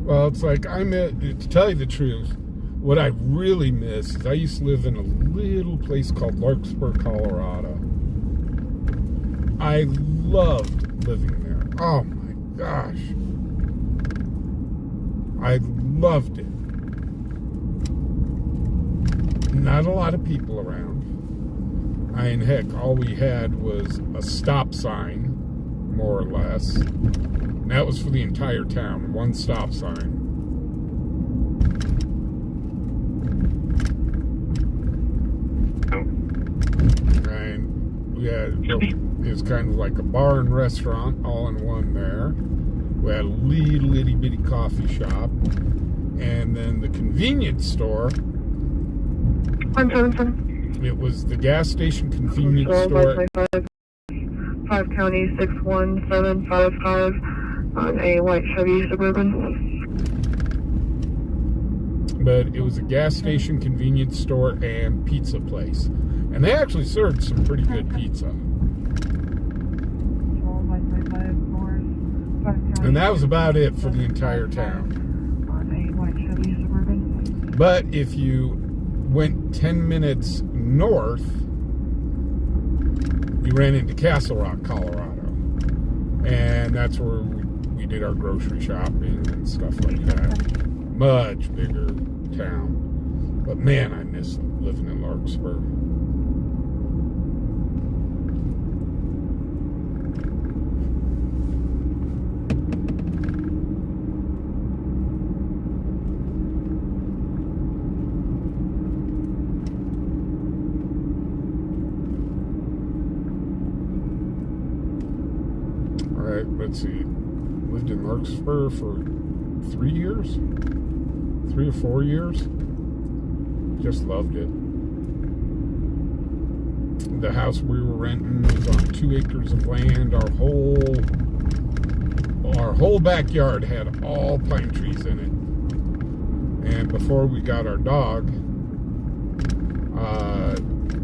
Well, it's like to tell you the truth, what I really miss is I used to live in a little place called Larkspur, Colorado. I loved living there. Oh my gosh. I loved it. Not a lot of people around. I mean, heck, all we had was a stop sign, more or less. And that was for the entire town, one stop sign. And we had, it was kind of like a bar and restaurant all in one there. We had a little itty bitty coffee shop. And then the convenience store. 177. It was the gas station convenience store. 5 County 61755 on a white Chevy Suburban. But it was a gas station convenience store and pizza place. And they actually served some pretty good pizza. And that was about it for the entire town. But if you went 10 minutes north, you ran into Castle Rock, Colorado. And that's where we did our grocery shopping and stuff like that. Much bigger town. But man, I miss living in Larkspur. Alright, let's see. Lived in Larkspur for 3 years? 3 or 4 years. Just loved it. The house we were renting was on 2 acres of land. Our whole backyard had all pine trees in it. And before we got our dog,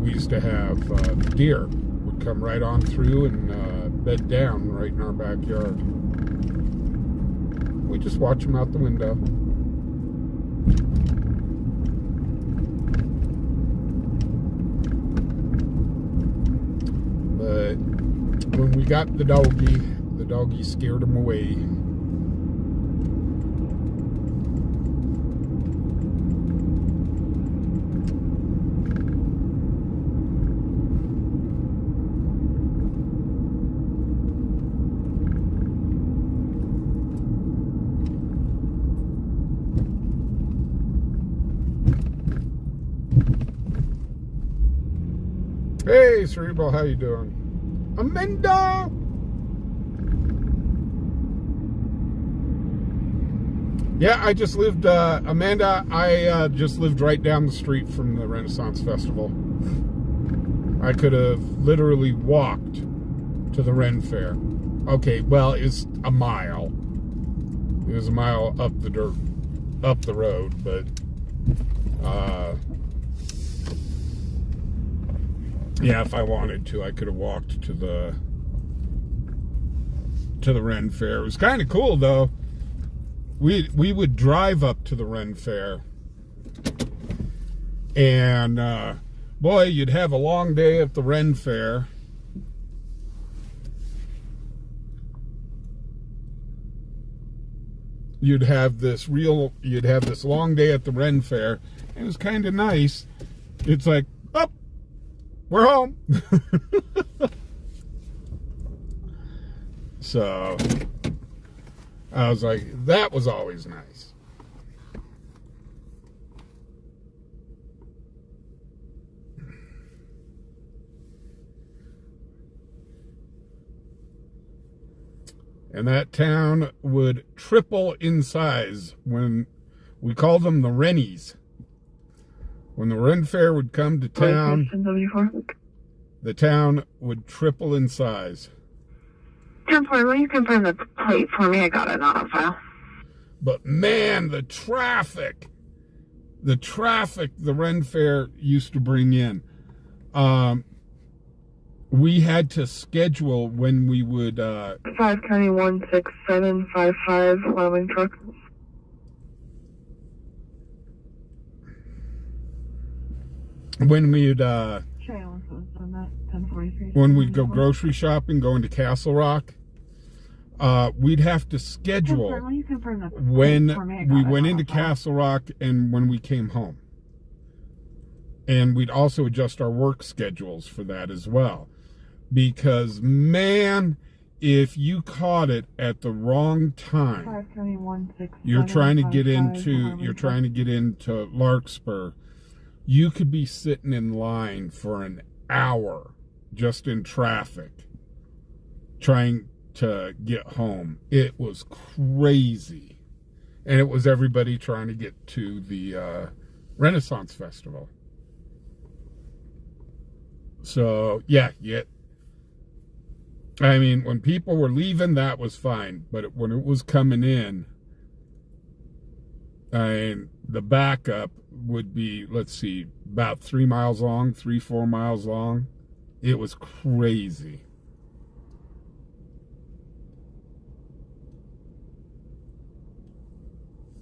we used to have deer would come right on through and bed down right in our backyard. We just watch them out the window. But when we got the doggy scared him away. Hey, Cerebral, how you doing? Amanda! Yeah, I just lived, Amanda, I just lived right down the street from the Renaissance Festival. I could have literally walked to the Ren Fair. Okay, well, it's a mile. It was a mile up the road, but, yeah, if I wanted to, I could have walked to the Ren Fair. It was kind of cool, though. We would drive up to the Ren Fair, and boy, you'd have a long day at the Ren Fair. You'd have this long day at the Ren Fair, and it was kind of nice. It's like, oh, we're home. So I was like, that was always nice. And that town would triple in size when we called them the Rennies. When the Ren Fair would come to town, the town would triple in size. 10-4, will you confirm the plate for me? I got it on file. But man, the traffic the Ren Fair used to bring in. We had to schedule when we would 5 County 16755 Wyoming truck. when we'd when we'd go grocery shopping, going to Castle Rock, we'd have to schedule when we went into Castle Rock and when we came home. And we'd also adjust our work schedules for that as well. Because, man, if you caught it at the wrong time, you're trying to get into Larkspur, you could be sitting in line for an hour just in traffic trying to get home. It was crazy. And it was everybody trying to get to the Renaissance Festival. So, yeah. I mean, when people were leaving, that was fine. But when it was coming in, the backup would be, let's see, about 3 miles long, 4 miles long. It was crazy.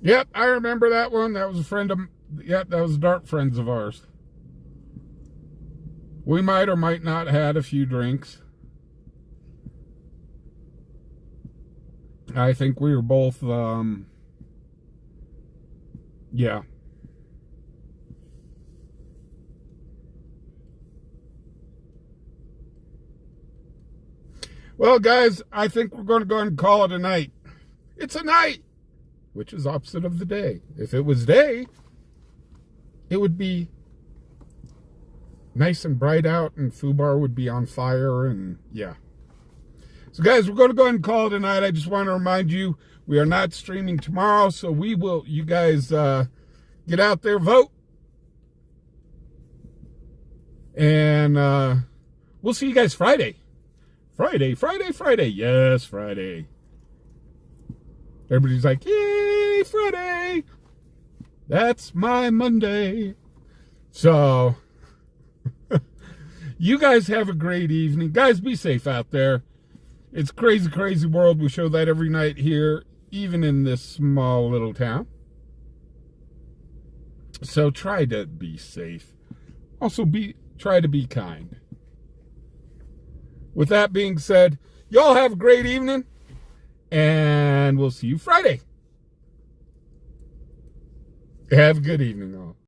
Yep, I remember that one. That was that was dark friends of ours. We might or might not had a few drinks. I think we were both, yeah. Well, guys, I think we're going to go ahead and call it a night. It's a night, which is opposite of the day. If it was day, it would be nice and bright out and Fubar would be on fire and yeah. So guys, we're going to go ahead and call it a night. I just want to remind you, we are not streaming tomorrow, so you guys get out there, vote. And we'll see you guys Friday. Friday. Yes, Friday. Everybody's like, yay, Friday. That's my Monday. So, you guys have a great evening. Guys, be safe out there. It's crazy, crazy world. We show that every night here, even in this small little town. So try to be safe. Also, try to be kind. With that being said, y'all have a great evening, and we'll see you Friday. Have a good evening, all.